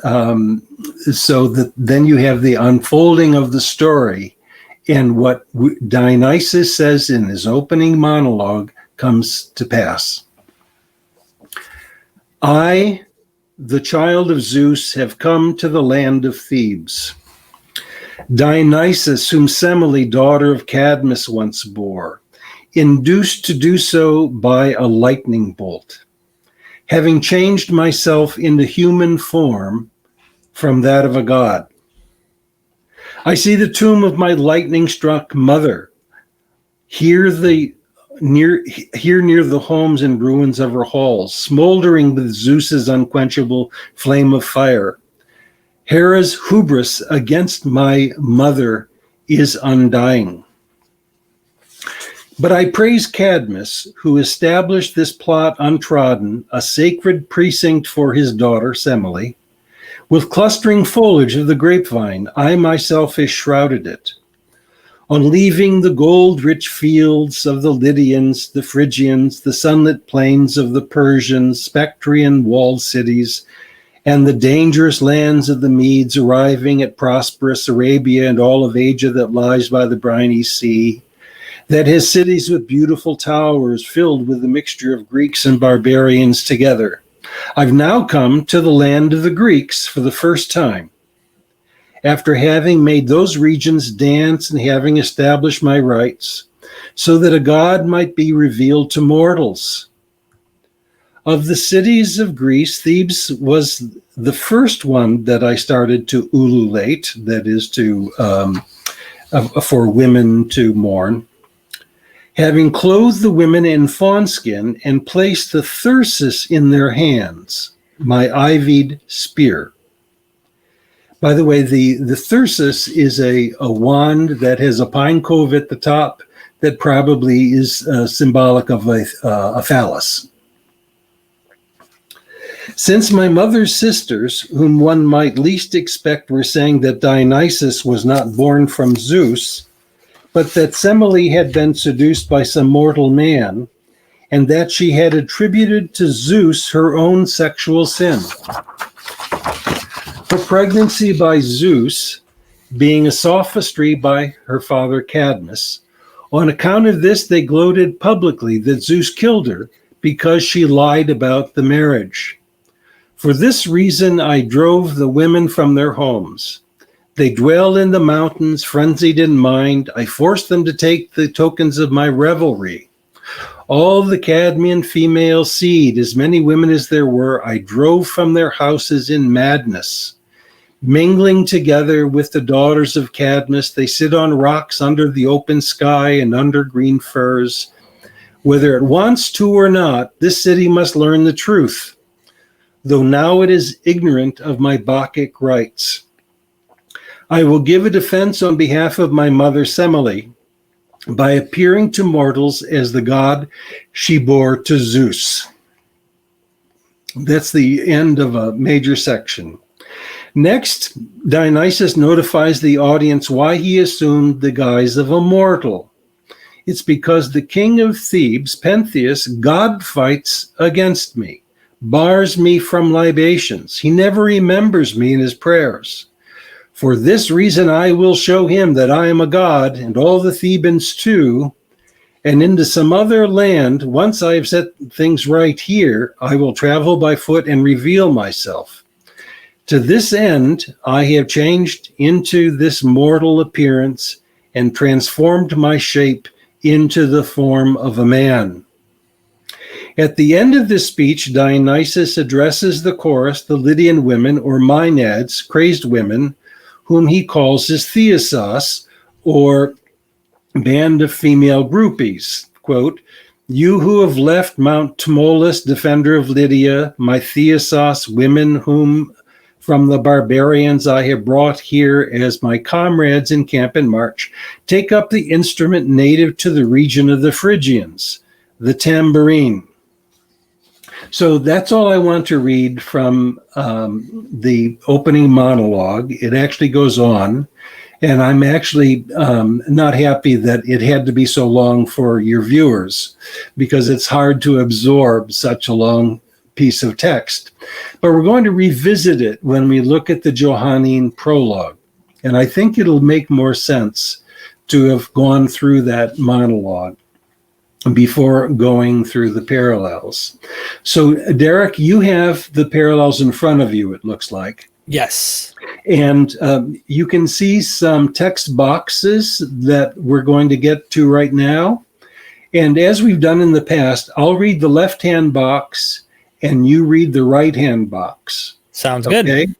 Speaker 2: so that then you have the unfolding of the story, and what Dionysus says in his opening monologue comes to pass. I, the child of Zeus, have come to the land of Thebes. Dionysus, whom Semele, daughter of Cadmus, once bore, induced to do so by a lightning bolt, having changed myself into human form from that of a god. I see the tomb of my lightning-struck mother, here near the homes and ruins of her halls, smoldering with Zeus's unquenchable flame of fire. Hera's hubris against my mother is undying. But I praise Cadmus, who established this plot untrodden, a sacred precinct for his daughter Semele. With clustering foliage of the grapevine, I myself have shrouded it. On leaving the gold-rich fields of the Lydians, the Phrygians, the sunlit plains of the Persians, Spectrian walled cities, and the dangerous lands of the Medes, arriving at prosperous Arabia and all of Asia that lies by the briny sea, that has cities with beautiful towers filled with a mixture of Greeks and barbarians together. I've now come to the land of the Greeks for the first time, after having made those regions dance and having established my rites, so that a god might be revealed to mortals. Of the cities of Greece, Thebes was the first one that I started to ululate, that is for women to mourn, having clothed the women in fawn skin and placed the thyrsus in their hands, my ivied spear. By the way, the thyrsus is a wand that has a pine cove at the top that probably is symbolic of a phallus. Since my mother's sisters, whom one might least expect, were saying that Dionysus was not born from Zeus, but that Semele had been seduced by some mortal man, and that she had attributed to Zeus her own sexual sin. Her pregnancy by Zeus being a sophistry by her father Cadmus. On account of this, they gloated publicly that Zeus killed her because she lied about the marriage. For this reason, I drove the women from their homes. They dwell in the mountains, frenzied in mind. I forced them to take the tokens of my revelry. All the Cadmean female seed, as many women as there were, I drove from their houses in madness. Mingling together with the daughters of Cadmus, they sit on rocks under the open sky and under green firs. Whether it wants to or not, this city must learn the truth, though now it is ignorant of my Bacchic rites. I will give a defense on behalf of my mother Semele by appearing to mortals as the god she bore to Zeus. That's the end of a major section. Next, Dionysus notifies the audience why he assumed the guise of a mortal. It's because the king of Thebes, Pentheus, God fights against me, bars me from libations. He never remembers me in his prayers. For this reason I will show him that I am a god, and all the Thebans too, and into some other land. Once I have set things right here, I will travel by foot and reveal myself. To this end, I have changed into this mortal appearance and transformed my shape into the form of a man. At the end of this speech, Dionysus addresses the chorus, the Lydian women, or Maenads, crazed women, whom he calls his Thesis, or band of female groupies. Quote, "You who have left Mount Tmolus, defender of Lydia, my Thesis, women whom from the barbarians I have brought here as my comrades in camp and march, take up the instrument native to the region of the Phrygians, the tambourine." So that's all I want to read from the opening monologue. It actually goes on, and I'm actually not happy that it had to be so long for your viewers, because it's hard to absorb such a long piece of text. But we're going to revisit it when we look at the Johannine prologue. And I think it'll make more sense to have gone through that monologue before going through the parallels. So, Derek, you have the parallels in front of you, it looks like.
Speaker 1: Yes.
Speaker 2: And you can see some text boxes that we're going to get to right now. And as we've done in the past, I'll read the left-hand box and you read the right-hand box.
Speaker 1: Sounds good.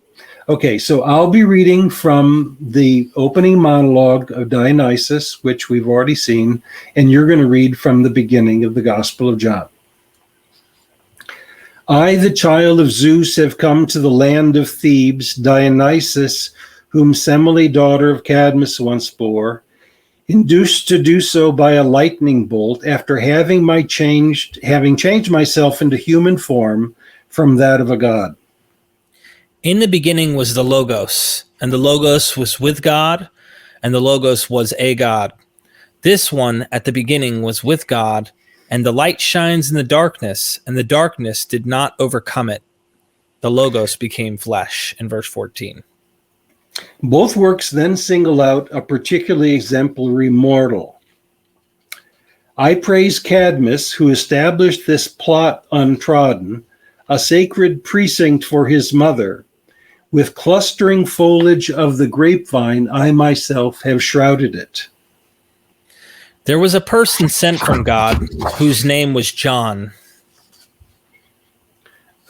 Speaker 2: Okay, so I'll be reading from the opening monologue of Dionysus, which we've already seen, and you're going to read from the beginning of the Gospel of John. I, the child of Zeus, have come to the land of Thebes, Dionysus, whom Semele, daughter of Cadmus, once bore, induced to do so by a lightning bolt, after having changed myself into human form from that of a god.
Speaker 1: In the beginning was the Logos, and the Logos was with God, and the Logos was a God. This one at the beginning was with God, and the light shines in the darkness, and the darkness did not overcome it. The Logos became flesh, in verse 14.
Speaker 2: Both works then single out a particularly exemplary mortal. I praise Cadmus, who established this plot untrodden, a sacred precinct for his mother. With clustering foliage of the grapevine, I myself have shrouded it.
Speaker 1: There was a person sent from God whose name was John.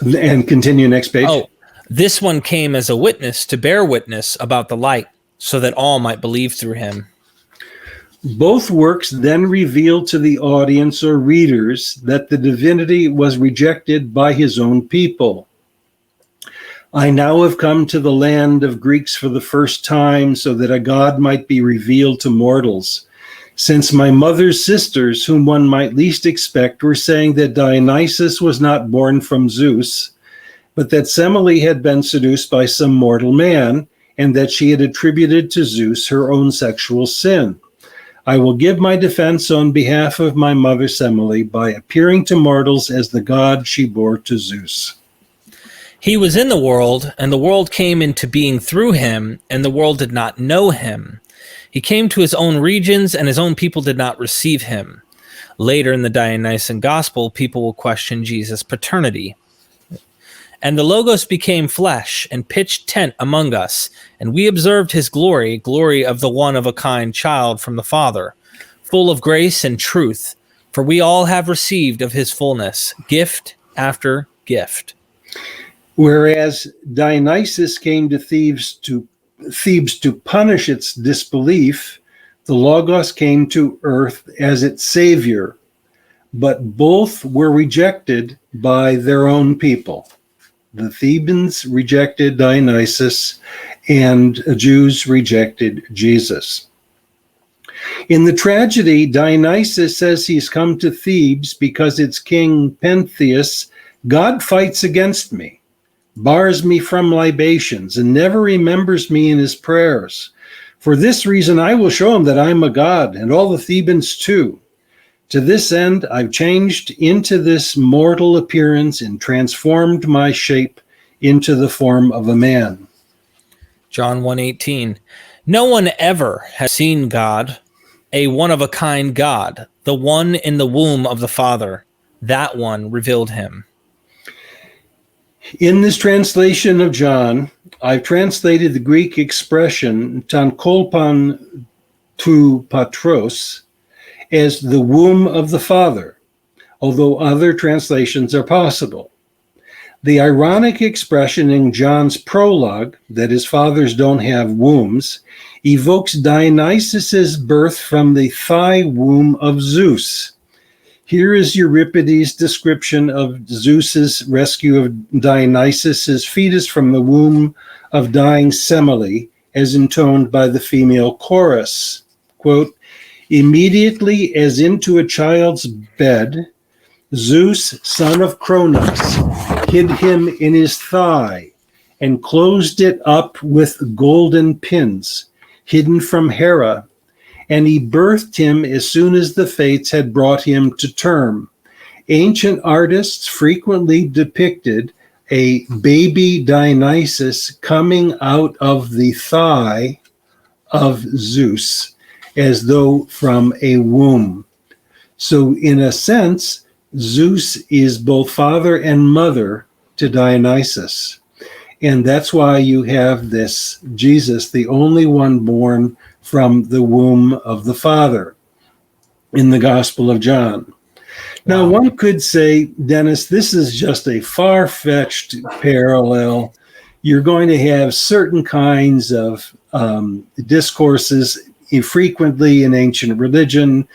Speaker 2: And continue next page.
Speaker 1: Oh, this one came as a witness to bear witness about the light, so that all might believe through him.
Speaker 2: Both works then reveal to the audience or readers that the divinity was rejected by his own people. I now have come to the land of Greeks for the first time, so that a god might be revealed to mortals. Since my mother's sisters, whom one might least expect, were saying that Dionysus was not born from Zeus, but that Semele had been seduced by some mortal man, and that she had attributed to Zeus her own sexual sin. I will give my defense on behalf of my mother Semele by appearing to mortals as the god she bore to Zeus.
Speaker 1: He was in the world, and the world came into being through him, and the world did not know him. He came to his own regions, and his own people did not receive him. Later in the Dionysian Gospel, people will question Jesus' paternity. And the Logos became flesh and pitched tent among us, and we observed his glory, glory of the one-of-a-kind child from the Father, full of grace and truth, for we all have received of his fullness, gift after gift.
Speaker 2: Whereas Dionysus came to Thebes to punish its disbelief, the Logos came to earth as its savior, but both were rejected by their own people. The Thebans rejected Dionysus, and Jews rejected Jesus. In the tragedy, Dionysus says he's come to Thebes because its king Pentheus, God fights against me. bars me from libations, and never remembers me in his prayers. For this reason I will show him that I am a god, and all the Thebans too. To this end I've changed into this mortal appearance and transformed my shape into the form of a man.
Speaker 1: John 1:18. No one ever has seen God, a one-of-a-kind God, the one in the womb of the Father. That one revealed him.
Speaker 2: In this translation of John, I've translated the Greek expression ton kolpan tu patros as the womb of the Father, although other translations are possible. The ironic expression in John's prologue, that his fathers don't have wombs, evokes Dionysus's birth from the thigh womb of Zeus. Here is Euripides' description of Zeus's rescue of Dionysus's fetus from the womb of dying Semele, as intoned by the female chorus. Quote, immediately as into a child's bed, Zeus, son of Cronos, hid him in his thigh and closed it up with golden pins, hidden from Hera, and he birthed him as soon as the fates had brought him to term. Ancient artists frequently depicted a baby Dionysus coming out of the thigh of Zeus as though from a womb. So in a sense, Zeus is both father and mother to Dionysus. And that's why you have this Jesus, the only one born from the womb of the Father in the Gospel of John. Now, one could say, Dennis, this is just a far-fetched parallel. You're going to have certain kinds of discourses frequently in ancient religion,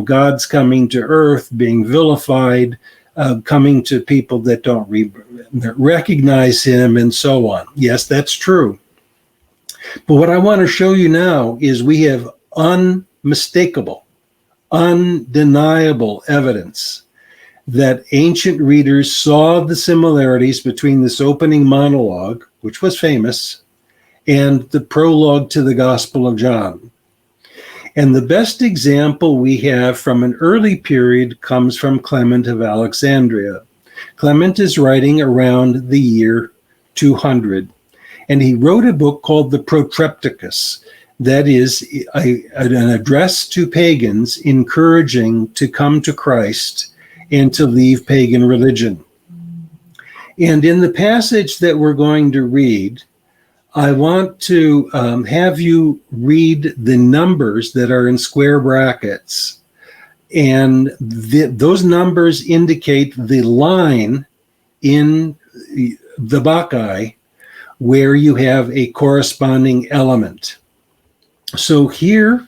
Speaker 2: God's coming to earth, being vilified, coming to people that don't recognize him, and so on. Yes, that's true. But what I want to show you now is we have unmistakable, undeniable evidence that ancient readers saw the similarities between this opening monologue, which was famous, and the prologue to the Gospel of John. And the best example we have from an early period comes from Clement of Alexandria. Clement is writing around the year 200, and he wrote a book called the Protrepticus, that is an address to pagans encouraging to come to Christ and to leave pagan religion. And in the passage that we're going to read, I want to have you read the numbers that are in square brackets. And those numbers indicate the line in the Bacchae where you have a corresponding element. So here,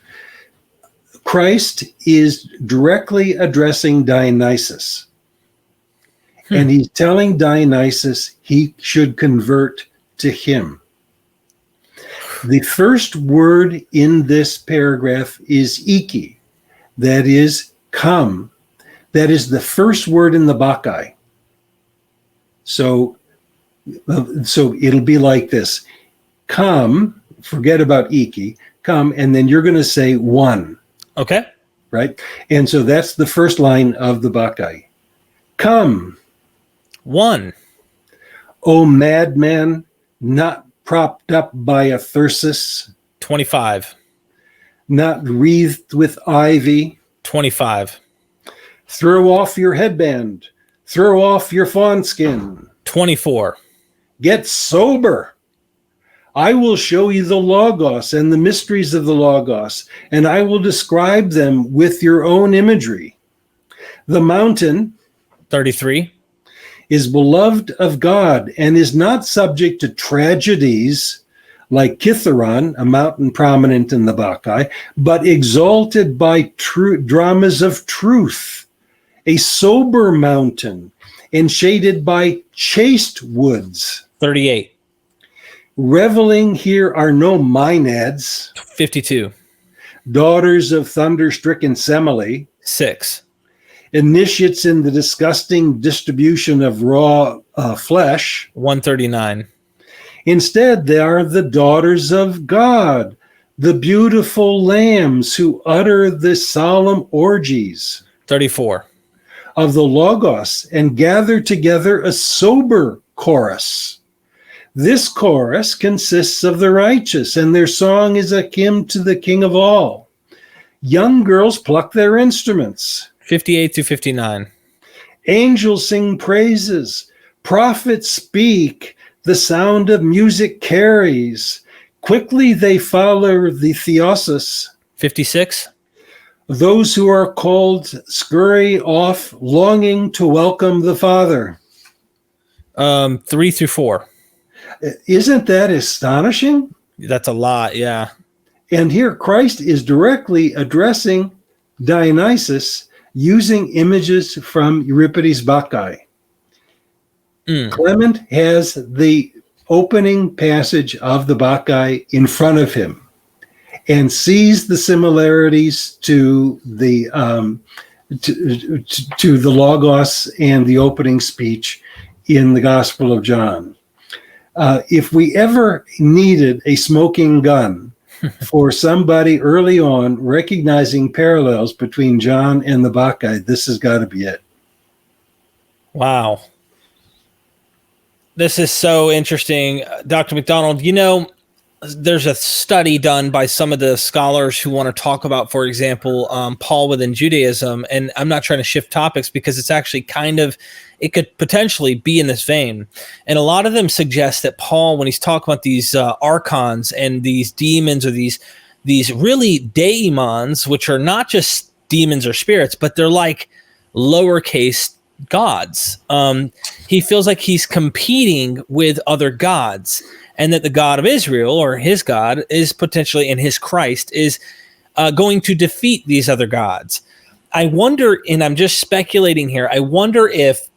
Speaker 2: Christ is directly addressing Dionysus. And he's telling Dionysus he should convert to him. The first word in this paragraph is iki, that is come. That is the first word in the Bacchae. So it'll be like this. Come, forget about iki, come, and then you're going to say one.
Speaker 1: Okay.
Speaker 2: Right? And so that's the first line of the Bacchae. Come.
Speaker 1: One.
Speaker 2: O madman, not propped up by a thyrsus.
Speaker 1: 25.
Speaker 2: Not wreathed with ivy.
Speaker 1: 25.
Speaker 2: Throw off your headband. Throw off your fawn skin.
Speaker 1: 24.
Speaker 2: Get sober. I will show you the Logos and the mysteries of the Logos, and I will describe them with your own imagery. The mountain
Speaker 1: 33.
Speaker 2: is beloved of God and is not subject to tragedies like Kithaeron, a mountain prominent in the Bacchae, but exalted by dramas of truth, a sober mountain, and shaded by chaste woods.
Speaker 1: 38.
Speaker 2: Reveling here are no Maenads,
Speaker 1: 52.
Speaker 2: daughters of thunder-stricken Semele,
Speaker 1: 6.
Speaker 2: initiates in the disgusting distribution of raw flesh.
Speaker 1: 139.
Speaker 2: Instead, they are the daughters of God, the beautiful lambs who utter the solemn orgies
Speaker 1: 34.
Speaker 2: of the Logos and gather together a sober chorus. This chorus consists of the righteous, and their song is a hymn to the King of all. Young girls pluck their instruments.
Speaker 1: 58 to 59.
Speaker 2: Angels sing praises. Prophets speak. The sound of music carries. Quickly they follow the Thesis.
Speaker 1: 56.
Speaker 2: Those who are called scurry off, longing to welcome the Father.
Speaker 1: 3 through 4.
Speaker 2: Isn't that astonishing?
Speaker 1: That's a lot, yeah.
Speaker 2: And here Christ is directly addressing Dionysus using images from Euripides' Bacchae. Clement has the opening passage of the Bacchae in front of him and sees the similarities to the to the Logos and the opening speech in the Gospel of John. If we ever needed a smoking gun for somebody early on recognizing parallels between John and the Bacchae, this has got to be it.
Speaker 1: Wow. This is so interesting. Dr. McDonald, you know, there's a study done by some of the scholars who want to talk about, for example, Paul within Judaism. And I'm not trying to shift topics because it's actually kind of, it could potentially be in this vein. And a lot of them suggest that Paul, when he's talking about these archons and these demons or these really daemons, which are not just demons or spirits, but they're like lowercase gods. He feels like he's competing with other gods, and that the God of Israel, or his God, is potentially, and his Christ is going to defeat these other gods. I wonder, and I'm just speculating here, I wonder if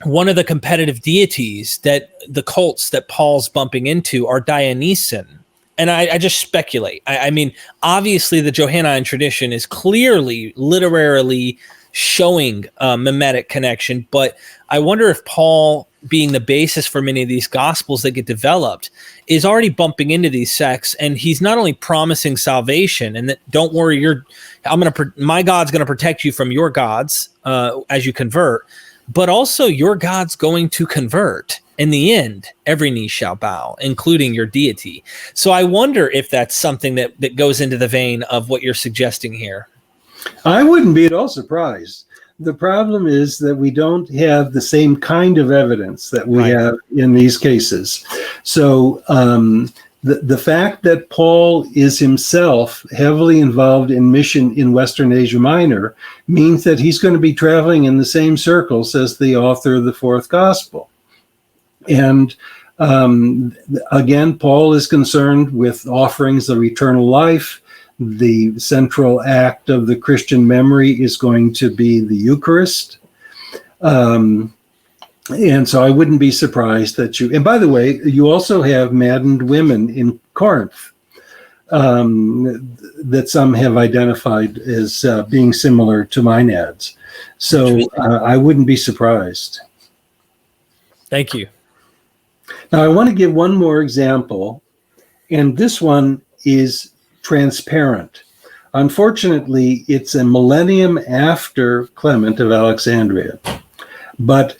Speaker 1: one of the competitive deities that the cults that Paul's bumping into are Dionysian. And I just speculate. I mean, obviously the Johannine tradition is clearly literarily showing a mimetic connection, but I wonder if Paul, being the basis for many of these gospels that get developed, is already bumping into these sects, and he's not only promising salvation and that don't worry, my God's going to protect you from your gods as you convert, but also your God's going to convert. In the end, every knee shall bow, including your deity. So I wonder if that's something that goes into the vein of what you're suggesting here.
Speaker 2: I wouldn't be at all surprised. The problem is that we don't have the same kind of evidence that we have in these cases. So the fact that Paul is himself heavily involved in mission in Western Asia Minor means that he's going to be traveling in the same circles as the author of the fourth gospel. And again, Paul is concerned with offerings of eternal life. The central act of the Christian memory is going to be the Eucharist. And so I wouldn't be surprised that and by the way, you also have maddened women in Corinth that some have identified as being similar to Maenads. So I wouldn't be surprised.
Speaker 1: Thank you.
Speaker 2: Now I want to give one more example, and this one is transparent. Unfortunately, it's a millennium after Clement of Alexandria, but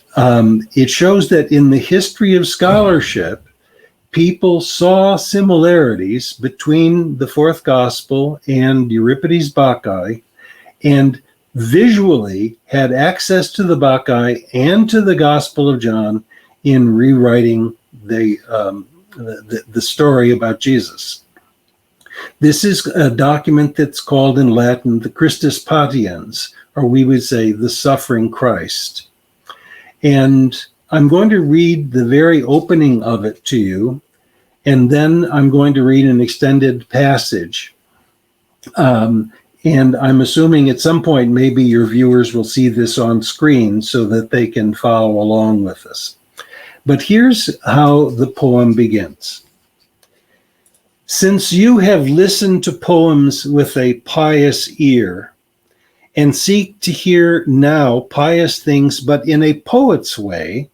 Speaker 2: it shows that in the history of scholarship, people saw similarities between the fourth gospel and Euripides' Bacchae, and visually had access to the Bacchae and to the Gospel of John in rewriting the story about Jesus. This is a document that's called in Latin the Christus Patiens, or we would say the suffering Christ. And I'm going to read the very opening of it to you, and then I'm going to read an extended passage. And I'm assuming at some point maybe your viewers will see this on screen so that they can follow along with us. But here's how the poem begins. Since you have listened to poems with a pious ear, and seek to hear now pious things, but in a poet's way,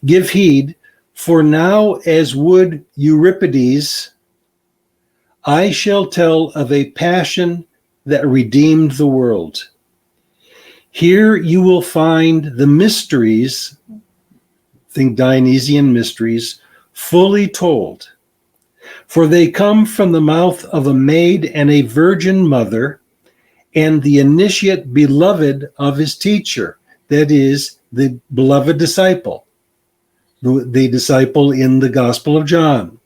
Speaker 2: Give heed, for now, as would Euripides, I shall tell of a passion that redeemed the world. Here you will find the mysteries, think Dionysian mysteries, fully told. For they come from the mouth of a maid and a virgin mother, and the initiate beloved of his teacher, that is, the beloved disciple, the disciple in the Gospel of John.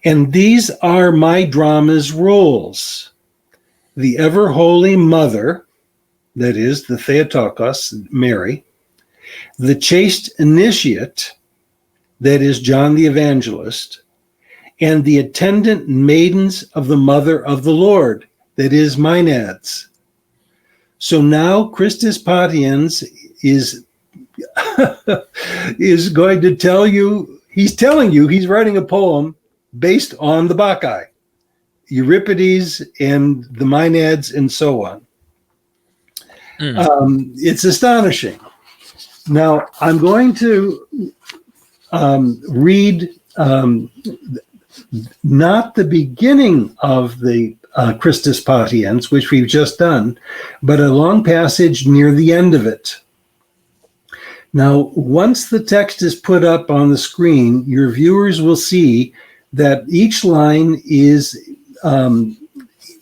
Speaker 2: And these are my drama's roles. The ever-holy mother, that is, the Theotokos, Mary, the chaste initiate, that is, John the Evangelist, and the attendant maidens of the mother of the Lord, that is, Maenads. So now Christus Patiens is going to tell you, he's telling you he's writing a poem based on the Bacchae, Euripides and the Maenads and so on. It's astonishing. Now, I'm going to read not the beginning of the Christus Patiens, which we've just done, but a long passage near the end of it. Now, once the text is put up on the screen, your viewers will see that each line is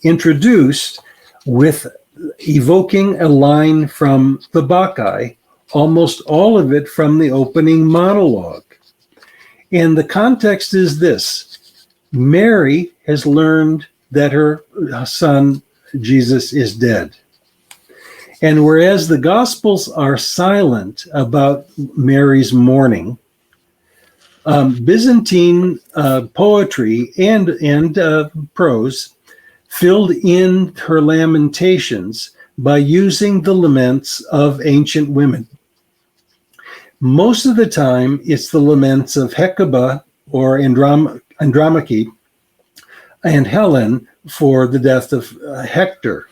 Speaker 2: introduced with evoking a line from the Bacchae, almost all of it from the opening monologue. And the context is this: Mary has learned that her son, Jesus, is dead. And whereas the Gospels are silent about Mary's mourning, Byzantine poetry and prose filled in her lamentations by using the laments of ancient women. Most of the time, it's the laments of Hecuba or Andromache and Helen for the death of Hector.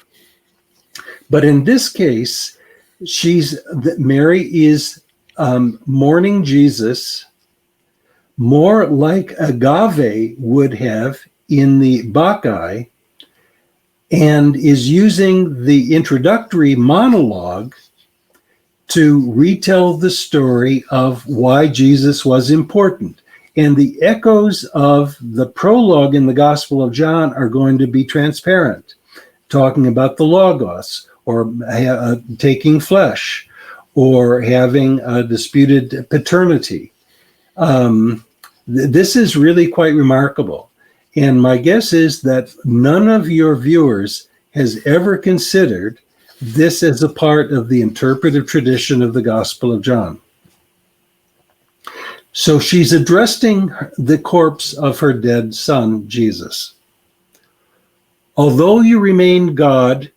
Speaker 2: But in this case, Mary is mourning Jesus more like Agave would have in the Bacchae, and is using the introductory monologue to retell the story of why Jesus was important. And the echoes of the prologue in the Gospel of John are going to be transparent, talking about the Logos, or taking flesh, or having a disputed paternity. This is really quite remarkable. And my guess is that none of your viewers has ever considered this as a part of the interpretive tradition of the Gospel of John. So she's addressing the corpse of her dead son, Jesus. Although you remained God,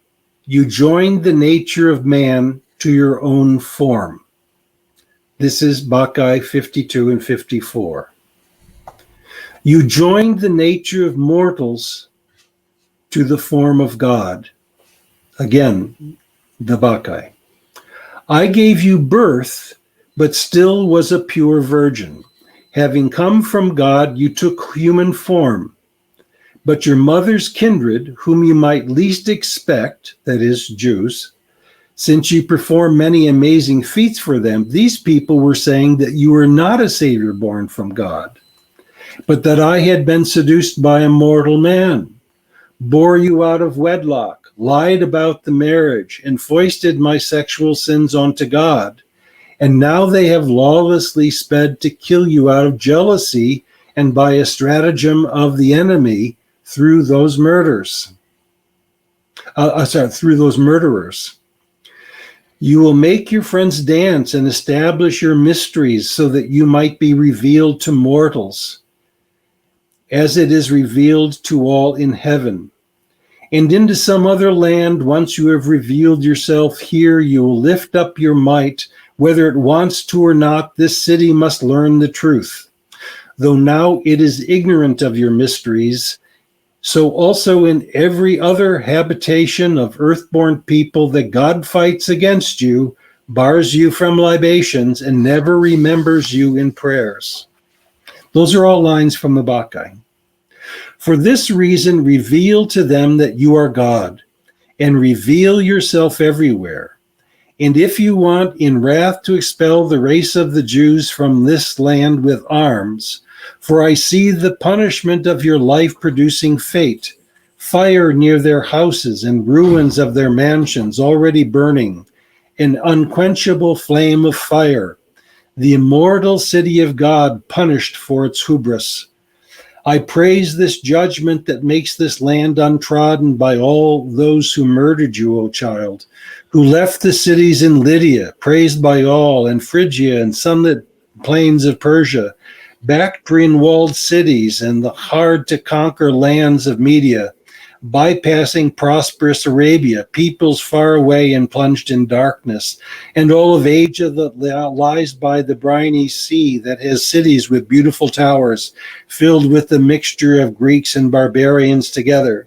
Speaker 2: you joined the nature of man to your own form. This is Bacchae 52 and 54. You joined the nature of mortals to the form of God. Again, the Bacchae. I gave you birth, but still was a pure virgin. Having come from God, you took human form. But your mother's kindred, whom you might least expect, that is, Jews, since you performed many amazing feats for them, these people were saying that you were not a Savior born from God, but that I had been seduced by a mortal man, bore you out of wedlock, lied about the marriage, and foisted my sexual sins onto God. And now they have lawlessly sped to kill you out of jealousy and by a stratagem of the enemy through those murderers. You will make your friends dance and establish your mysteries so that you might be revealed to mortals, as it is revealed to all in heaven. And into some other land, once you have revealed yourself here, you will lift up your might. Whether it wants to or not, this city must learn the truth. Though now it is ignorant of your mysteries, so also in every other habitation of earthborn people that God fights against you, bars you from libations, and never remembers you in prayers. Those are all lines from the Bacchae. For this reason, reveal to them that you are God, and reveal yourself everywhere. And if you want in wrath to expel the race of the Jews from this land with arms, for I see the punishment of your life-producing fate, fire near their houses and ruins of their mansions already burning, an unquenchable flame of fire, the immortal city of God punished for its hubris. I praise this judgment that makes this land untrodden by all those who murdered you, O child, who left the cities in Lydia, praised by all, and Phrygia and sunlit plains of Persia, Bactrian-walled cities and the hard-to-conquer lands of Media, bypassing prosperous Arabia, peoples far away and plunged in darkness, and all of Asia that lies by the briny sea that has cities with beautiful towers, filled with the mixture of Greeks and barbarians together.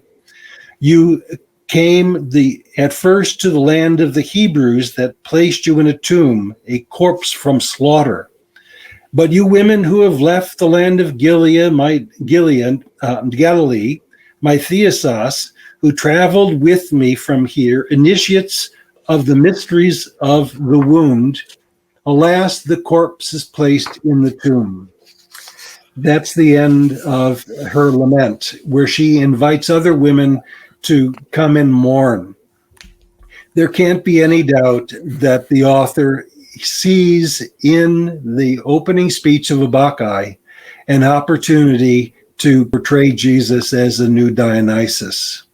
Speaker 2: You came at first to the land of the Hebrews that placed you in a tomb, a corpse from slaughter. But you women who have left the land of Galilee, my Thesis, who traveled with me from here, initiates of the mysteries of the wound, alas, the corpse is placed in the tomb. That's the end of her lament, where she invites other women to come and mourn. There can't be any doubt that the author sees in the opening speech of a Bacchae an opportunity to portray Jesus as a new Dionysus.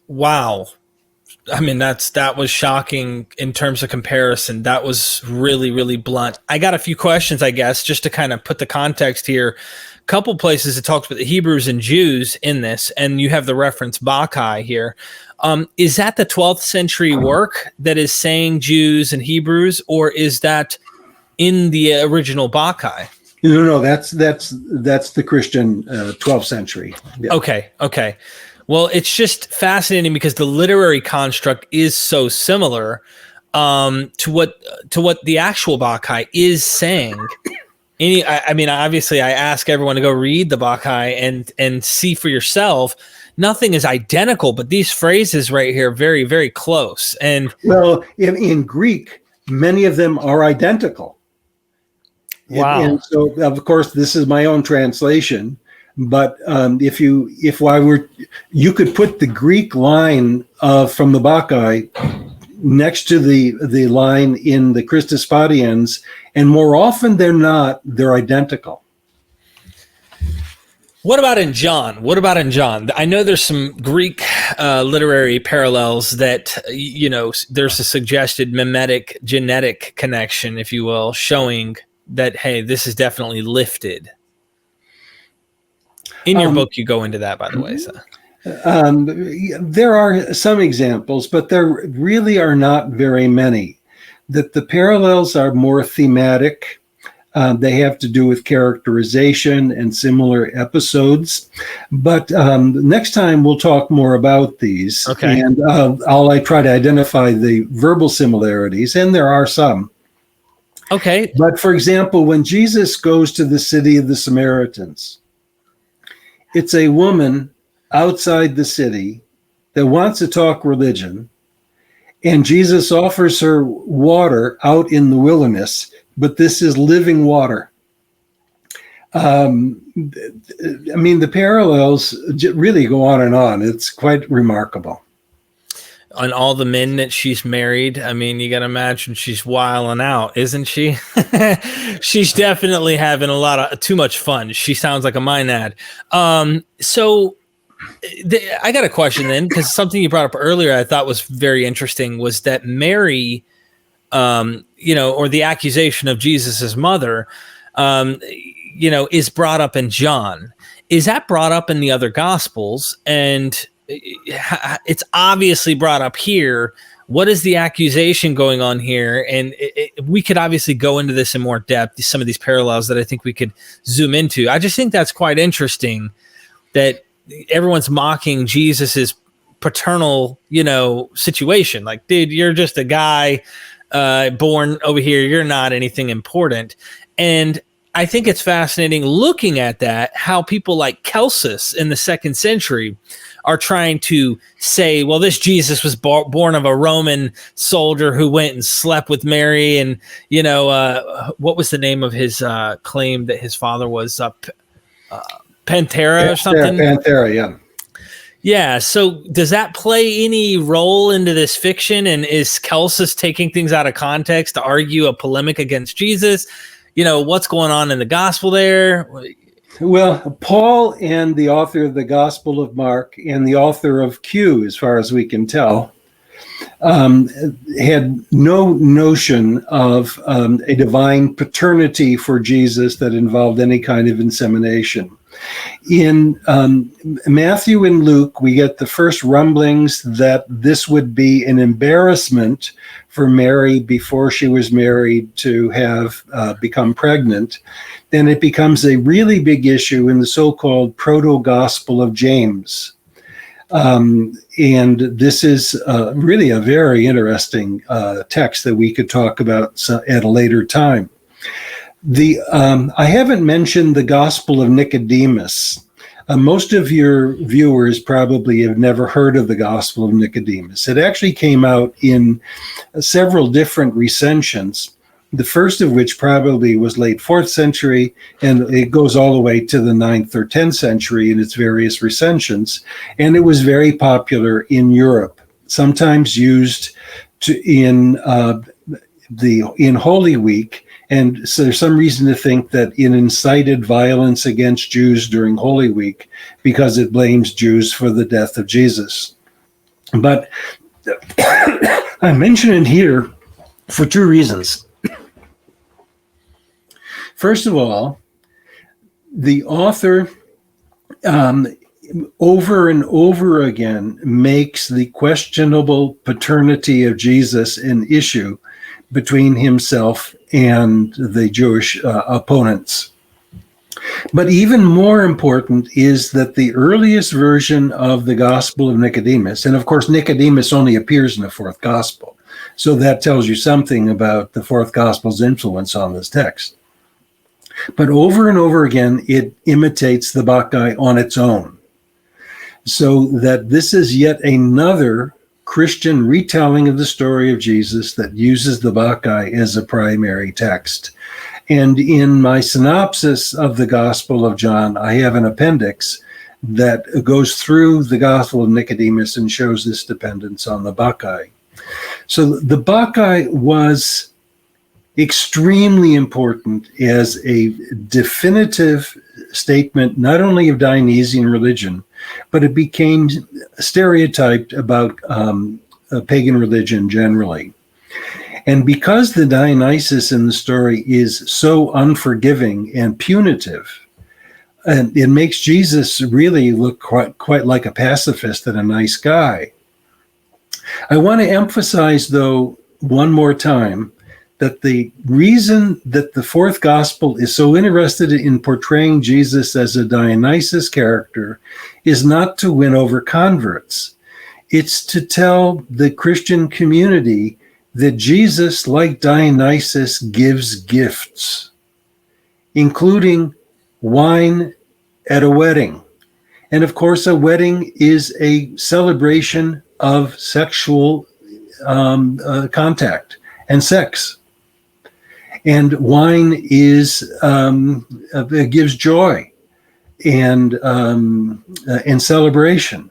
Speaker 1: Wow. I mean, that was shocking in terms of comparison. That was really, really blunt. I got a few questions, I guess, just to kind of put the context here. A couple places it talks about the Hebrews and Jews in this, and you have the reference Bacchae here. Is that the 12th century work that is saying Jews and Hebrews, or is that in the original Bacchae?
Speaker 2: No, that's the Christian 12th century. Yeah.
Speaker 1: Okay. Well, it's just fascinating because the literary construct is so similar to what the actual Bacchae is saying. I mean, obviously, I ask everyone to go read the Bacchae and see for yourself. Nothing is identical, but these phrases right here, very, very close. And
Speaker 2: well, in Greek, many of them are identical.
Speaker 1: Wow.
Speaker 2: And so, of course, this is my own translation. But you could put the Greek line from the Bacchae next to the line in the Christus Patiens, and more often than not, they're identical.
Speaker 1: What about in John? I know there's some Greek literary parallels that, there's a suggested mimetic genetic connection, if you will, showing that, hey, this is definitely lifted. In your book, you go into that, by the way. So.
Speaker 2: There are some examples, but there really are not very many. That the parallels are more thematic. They have to do with characterization and similar episodes. But next time we'll talk more about these.
Speaker 1: Okay.
Speaker 2: And I'll try to identify the verbal similarities, and there are some.
Speaker 1: Okay.
Speaker 2: But for example, when Jesus goes to the city of the Samaritans, it's a woman outside the city that wants to talk religion, and Jesus offers her water out in the wilderness, but this is living water. I mean, the parallels really go on and on. It's quite remarkable.
Speaker 1: On all the men that she's married, I mean, you got to imagine she's wilding out, isn't she? She's definitely having too much fun. She sounds like a Maenad. So I got a question then, because something you brought up earlier I thought was very interesting was that Mary, or the accusation of Jesus's mother, is brought up in John. Is that brought up in the other Gospels? And it's obviously brought up here. What is the accusation going on here? And we could obviously go into this in more depth, some of these parallels that I think we could zoom into. I just think that's quite interesting that everyone's mocking Jesus's paternal, situation. Like, dude, you're just a guy. born over here. You're not anything important. And I think it's fascinating looking at that, how people like Celsus in the 2nd century are trying to say, well, this Jesus was born of a Roman soldier who went and slept with Mary. And, what was the name of his claim that his father was Panthera or something?
Speaker 2: Panthera, yeah.
Speaker 1: Yeah. So does that play any role into this fiction? And is Celsus taking things out of context to argue a polemic against Jesus? What's going on in the gospel there?
Speaker 2: Well, Paul and the author of the Gospel of Mark and the author of Q, as far as we can tell, had no notion of a divine paternity for Jesus that involved any kind of insemination. In Matthew and Luke, we get the first rumblings that this would be an embarrassment for Mary before she was married to have become pregnant. Then it becomes a really big issue in the so-called Proto-Gospel of James. And this is really a very interesting text that we could talk about at a later time. I haven't mentioned the Gospel of Nicodemus. Most of your viewers probably have never heard of the Gospel of Nicodemus. It actually came out in several different recensions, the first of which probably was late 4th century, and it goes all the way to the 9th or 10th century in its various recensions. And it was very popular in Europe, sometimes used in Holy Week. And so there's some reason to think that it incited violence against Jews during Holy Week because it blames Jews for the death of Jesus. But I mention it here for 2 reasons. First of all, the author over and over again makes the questionable paternity of Jesus an issue between himself and the Jewish opponents. But even more important is that the earliest version of the Gospel of Nicodemus, and of course Nicodemus only appears in the 4th Gospel, so that tells you something about the 4th Gospel's influence on this text. But over and over again, it imitates the Bacchae on its own, so that this is yet another Christian retelling of the story of Jesus that uses the Bacchae as a primary text. And in my synopsis of the Gospel of John, I have an appendix that goes through the Gospel of Nicodemus and shows this dependence on the Bacchae. So the Bacchae was extremely important as a definitive statement, not only of Dionysian religion, but it became stereotyped about pagan religion generally. And because the Dionysus in the story is so unforgiving and punitive, and it makes Jesus really look quite like a pacifist and a nice guy. I want to emphasize, though, one more time, that the reason that the 4th Gospel is so interested in portraying Jesus as a Dionysus character is not to win over converts. It's to tell the Christian community that Jesus, like Dionysus, gives gifts, including wine at a wedding. And of course, a wedding is a celebration of sexual contact and sex. And wine gives joy and celebration.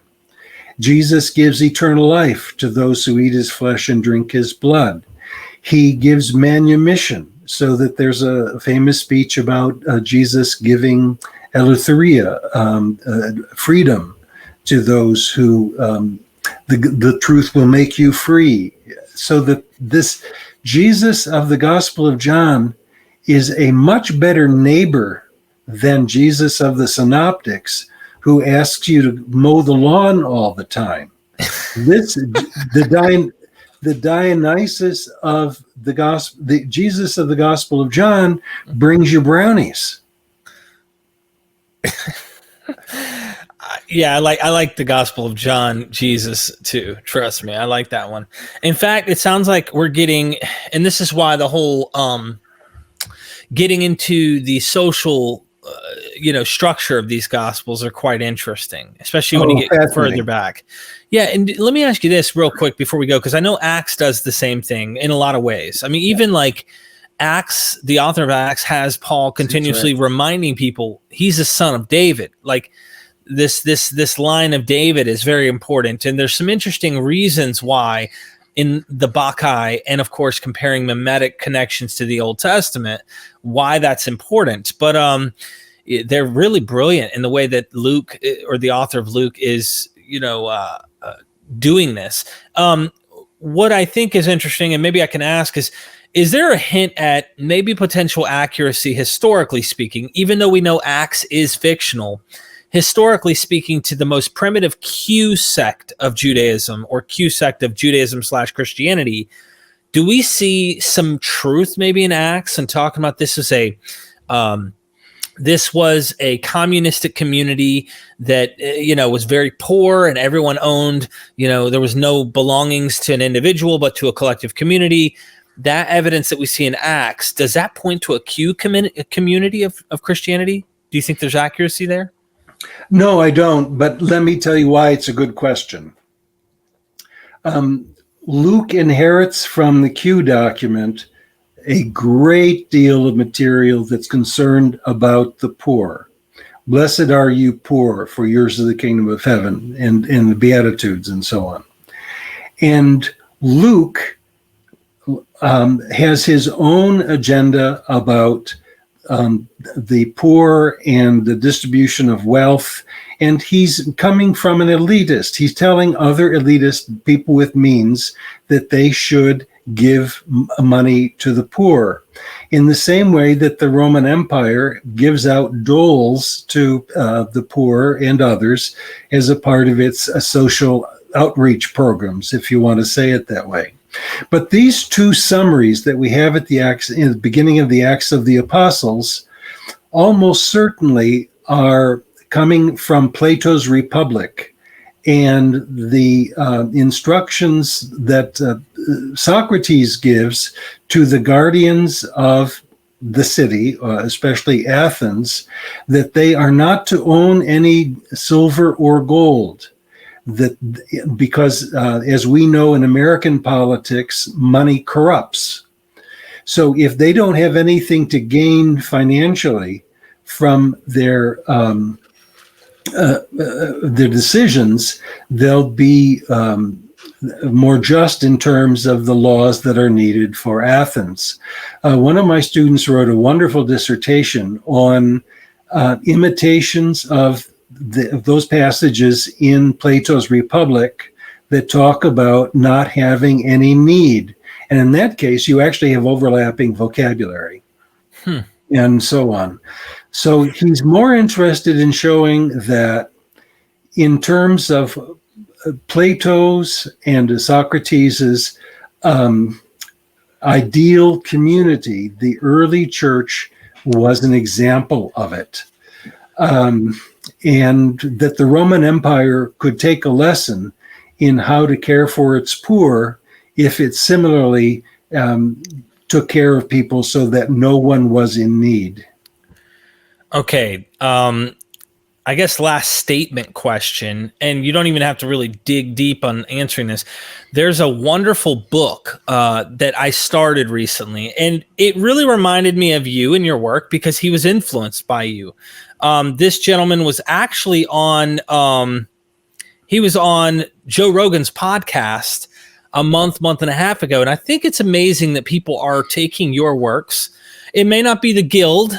Speaker 2: Jesus gives eternal life to those who eat his flesh and drink his blood. He gives manumission, so that there's a famous speech about Jesus giving eleutheria, freedom, to those who the truth will make you free. So that this Jesus of the Gospel of John is a much better neighbor than Jesus of the Synoptics, who asks you to mow the lawn all the time. The Dionysus of the Gospel, the Jesus of the Gospel of John, brings you brownies.
Speaker 1: Yeah, I like the Gospel of John, Jesus too. Trust me, I like that one. In fact, it sounds like we're getting, and this is why the whole getting into the social, structure of these Gospels are quite interesting, especially when you get further back. Yeah, and let me ask you this real quick before we go, because I know Acts does the same thing in a lot of ways. I mean, even like Acts, the author of Acts has Paul continuously reminding people he's a son of David. Like this line of David is very important, and there's some interesting reasons why in the Bacchae, and of course comparing mimetic connections to the Old Testament, why that's important. But they're really brilliant in the way that Luke, or the author of Luke, is doing this. What I think is interesting, and maybe I can ask, is there a hint at maybe potential accuracy historically speaking, even though we know Acts is fictional, historically speaking, to the most primitive Q sect of Judaism, or Q sect of Judaism / Christianity? Do we see some truth maybe in Acts and talking about this was a communistic community that, was very poor, and everyone owned, there was no belongings to an individual, but to a collective community. That evidence that we see in Acts, does that point to a Q community of Christianity? Do you think there's accuracy there?
Speaker 2: No, I don't. But let me tell you why it's a good question. Luke inherits from the Q document a great deal of material that's concerned about the poor. Blessed are you poor, for yours is the kingdom of heaven, and the Beatitudes and so on. And Luke has his own agenda about the poor and the distribution of wealth, and he's coming from an elitist. He's telling other elitist people with means that they should give money to the poor, in the same way that the Roman Empire gives out doles to the poor and others as a part of its social outreach programs, if you want to say it that way. But these two summaries that we have at the Acts, in the beginning of the Acts of the Apostles, almost certainly are coming from Plato's Republic, and the instructions that Socrates gives to the guardians of the city, especially Athens, that they are not to own any silver or gold. That because, as we know in American politics, money corrupts. So if they don't have anything to gain financially from their decisions, they'll be more just in terms of the laws that are needed for Athens. One of my students wrote a wonderful dissertation on imitations of those passages in Plato's Republic that talk about not having any need. And in that case, you actually have overlapping vocabulary and so on. So he's more interested in showing that in terms of Plato's and Socrates's ideal community, the early church was an example of it. And that the Roman Empire could take a lesson in how to care for its poor if it similarly took care of people so that no one was in need. Okay.
Speaker 1: I guess last statement question, and you don't even have to really dig deep on answering this. There's a wonderful book that I started recently, and it really reminded me of you and your work because he was influenced by you. This gentleman was actually on Joe Rogan's podcast a month and a half ago. And I think it's amazing that people are taking your works. It may not be the Guild.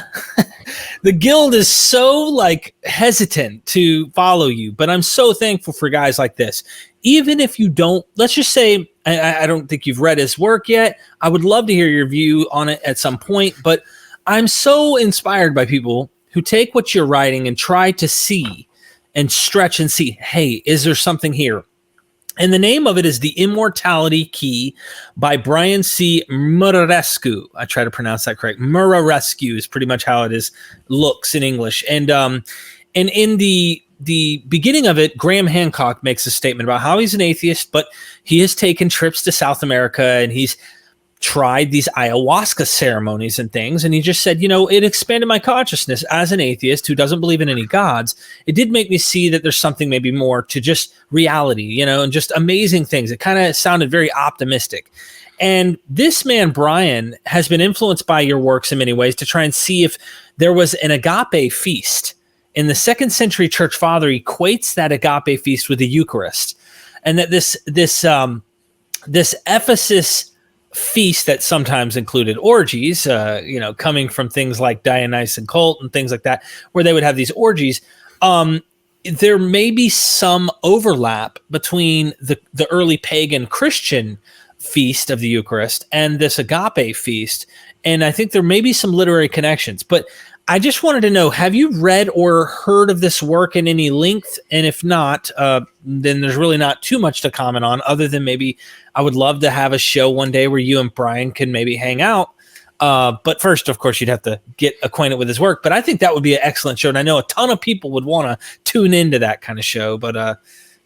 Speaker 1: The Guild is so hesitant to follow you, but I'm so thankful for guys like this. Even if you don't, let's just say, I don't think you've read his work yet. I would love to hear your view on it at some point, but I'm so inspired by people who take what you're writing and try to see and stretch and see, hey, is there something here? And the name of it is The Immortality Key by Brian C. Murarescu. I try to pronounce that correct. Murarescu is pretty much how it looks in English. And in the the beginning of it, Graham Hancock makes a statement about how he's an atheist, but he has taken trips to South America and he's tried these ayahuasca ceremonies and things. And he just said, it expanded my consciousness as an atheist who doesn't believe in any gods. It did make me see that there's something maybe more to just reality, and just amazing things. It kind of sounded very optimistic. And this man, Brian, has been influenced by your works in many ways to try and see if there was an agape feast. In the 2nd century church father equates that agape feast with the Eucharist. And that this Ephesus feast that sometimes included orgies, coming from things like Dionysian cult and things like that, where they would have these orgies. There may be some overlap between the early pagan Christian feast of the Eucharist and this agape feast. And I think there may be some literary connections, but I just wanted to know, have you read or heard of this work in any length? And if not, then there's really not too much to comment on, other than maybe I would love to have a show one day where you and Brian can maybe hang out. But first, of course, you'd have to get acquainted with his work. But I think that would be an excellent show. And I know a ton of people would want to tune into that kind of show. But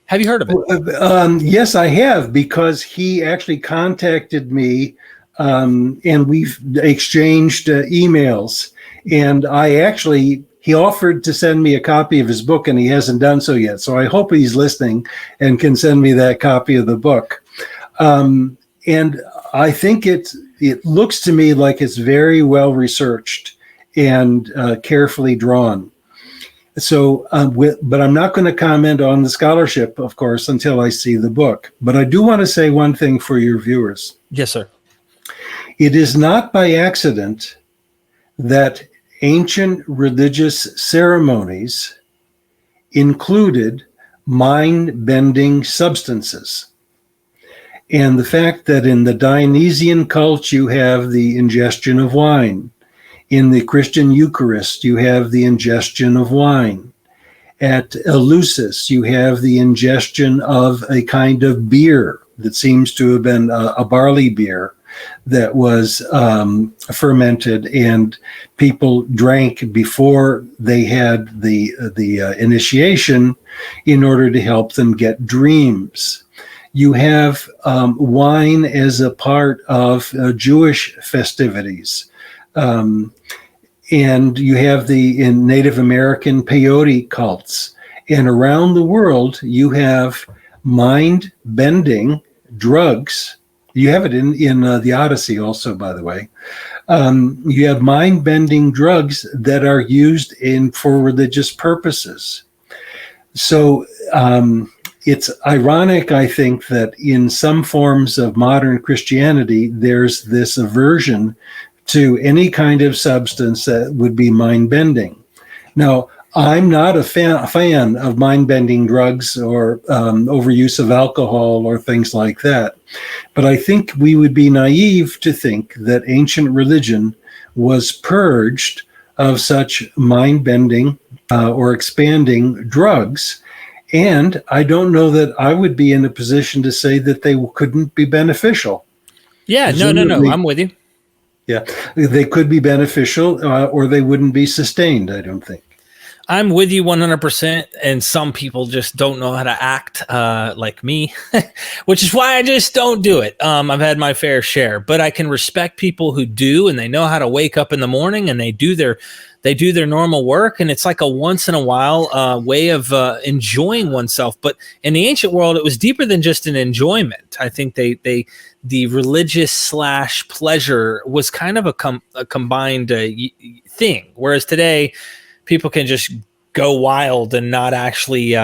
Speaker 1: have you heard of it?
Speaker 2: Yes, I have, because he actually contacted me and we've exchanged emails. And he offered to send me a copy of his book, and he hasn't done so yet. So I hope he's listening and can send me that copy of the book. And I think it looks to me like it's very well researched and carefully drawn. So, but I'm not going to comment on the scholarship, of course, until I see the book. But I do want to say one thing for your viewers.
Speaker 1: Yes, sir.
Speaker 2: It is not by accident that ancient religious ceremonies included mind-bending substances. And the fact that in the Dionysian cult you have the ingestion of wine. In the Christian Eucharist you have the ingestion of wine. At Eleusis you have the ingestion of a kind of beer that seems to have been a barley beer that was fermented, and people drank before they had the initiation in order to help them get dreams. You have wine as a part of Jewish festivities. And you have in Native American peyote cults. And around the world, you have mind-bending drugs. You have it in the Odyssey also, by the way. You have mind-bending drugs that are used for religious purposes. So it's ironic, I think, that in some forms of modern Christianity, there's this aversion to any kind of substance that would be mind-bending. Now, I'm not a fan of mind-bending drugs or overuse of alcohol or things like that. But I think we would be naive to think that ancient religion was purged of such mind-bending or expanding drugs. And I don't know that I would be in a position to say that they couldn't be beneficial.
Speaker 1: Yeah, no. I'm with you.
Speaker 2: Yeah, they could be beneficial or they wouldn't be sustained, I don't think.
Speaker 1: I'm with you 100%, and some people just don't know how to act like me, which is why I just don't do it. I've had my fair share, but I can respect people who do, and they know how to wake up in the morning and they do their normal work, and it's like a once in a while way of enjoying oneself. But in the ancient world, it was deeper than just an enjoyment. I think the religious / pleasure was kind of a combined thing, whereas today people can just go wild and not actually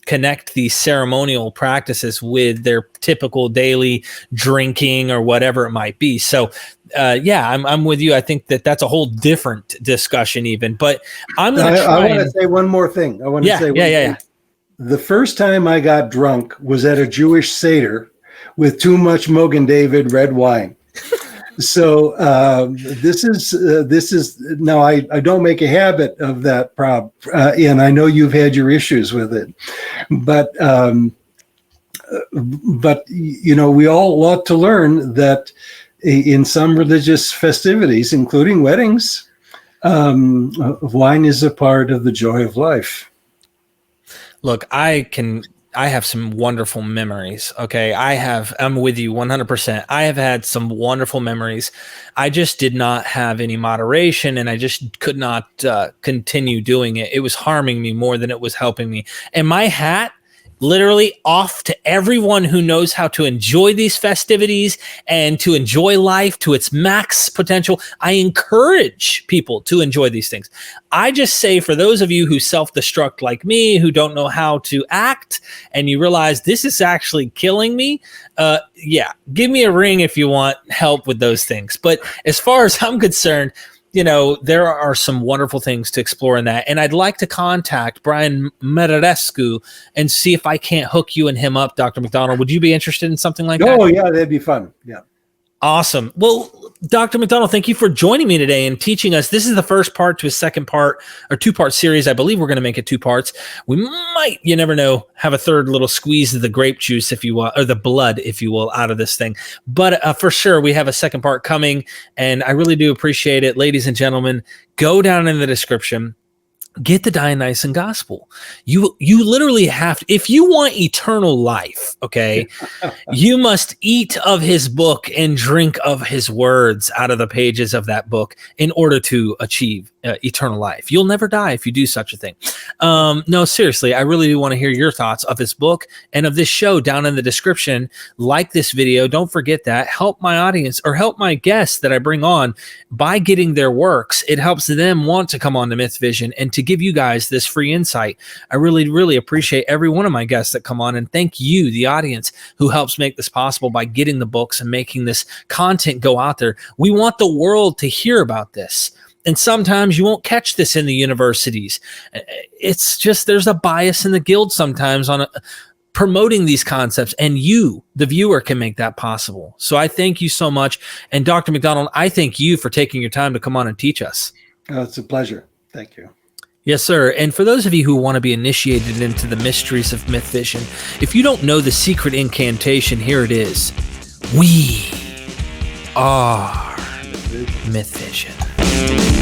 Speaker 1: connect these ceremonial practices with their typical daily drinking or whatever it might be. So, I'm with you. I think that's a whole different discussion even, but I'm going to try.
Speaker 2: I want to say one more thing. Yeah. The first time I got drunk was at a Jewish Seder with too much Mogen David red wine. So this is now I don't make a habit of that problem, and I know you've had your issues with it, but we all ought to learn that in some religious festivities, including weddings, wine is a part of the joy of life.
Speaker 1: Look, I have some wonderful memories. Okay. I'm with you 100%. I have had some wonderful memories. I just did not have any moderation, and I just could not continue doing it. It was harming me more than it was helping me. And my hat literally off to everyone who knows how to enjoy these festivities and to enjoy life to its max potential. I encourage people to enjoy these things. I just say, for those of you who self-destruct like me, who don't know how to act, and you realize this is actually killing me, give me a ring if you want help with those things. But as far as I'm concerned, there are some wonderful things to explore in that. And I'd like to contact Brian Merarescu and see if I can't hook you and him up, Dr. McDonald. Would you be interested in something like that?
Speaker 2: Oh, yeah, that'd be fun. Yeah.
Speaker 1: Awesome. Well, Dr. McDonald, thank you for joining me today and teaching us. This is the first part to a second part or two-part series. I believe we're going to make it 2 parts. We might, you never know, have a third little squeeze of the grape juice, if you will, or the blood, if you will, out of this thing. But for sure, we have a second part coming, and I really do appreciate it. Ladies and gentlemen, go down in the description. Get the Dionysian Gospel. You literally have to, if you want eternal life, okay, you must eat of his book and drink of his words out of the pages of that book in order to achieve eternal life. You'll never die if you do such a thing. No, seriously, I really do want to hear your thoughts of this book and of this show down in the description. Like this video. Don't forget that. Help my audience or help my guests that I bring on by getting their works. It helps them want to come on to Myth Vision and to give you guys this free insight. I really, really appreciate every one of my guests that come on, and thank you, the audience, who helps make this possible by getting the books and making this content go out there. We want the world to hear about this. And sometimes you won't catch this in the universities. It's just, there's a bias in the guild sometimes on promoting these concepts, and you, the viewer, can make that possible. So I thank you so much. And Dr. McDonald, I thank you for taking your time to come on and teach us.
Speaker 2: Oh, it's a pleasure. Thank you.
Speaker 1: Yes, sir. And for those of you who want to be initiated into the mysteries of Myth Vision, if you don't know the secret incantation, here it is. We are Myth Vision.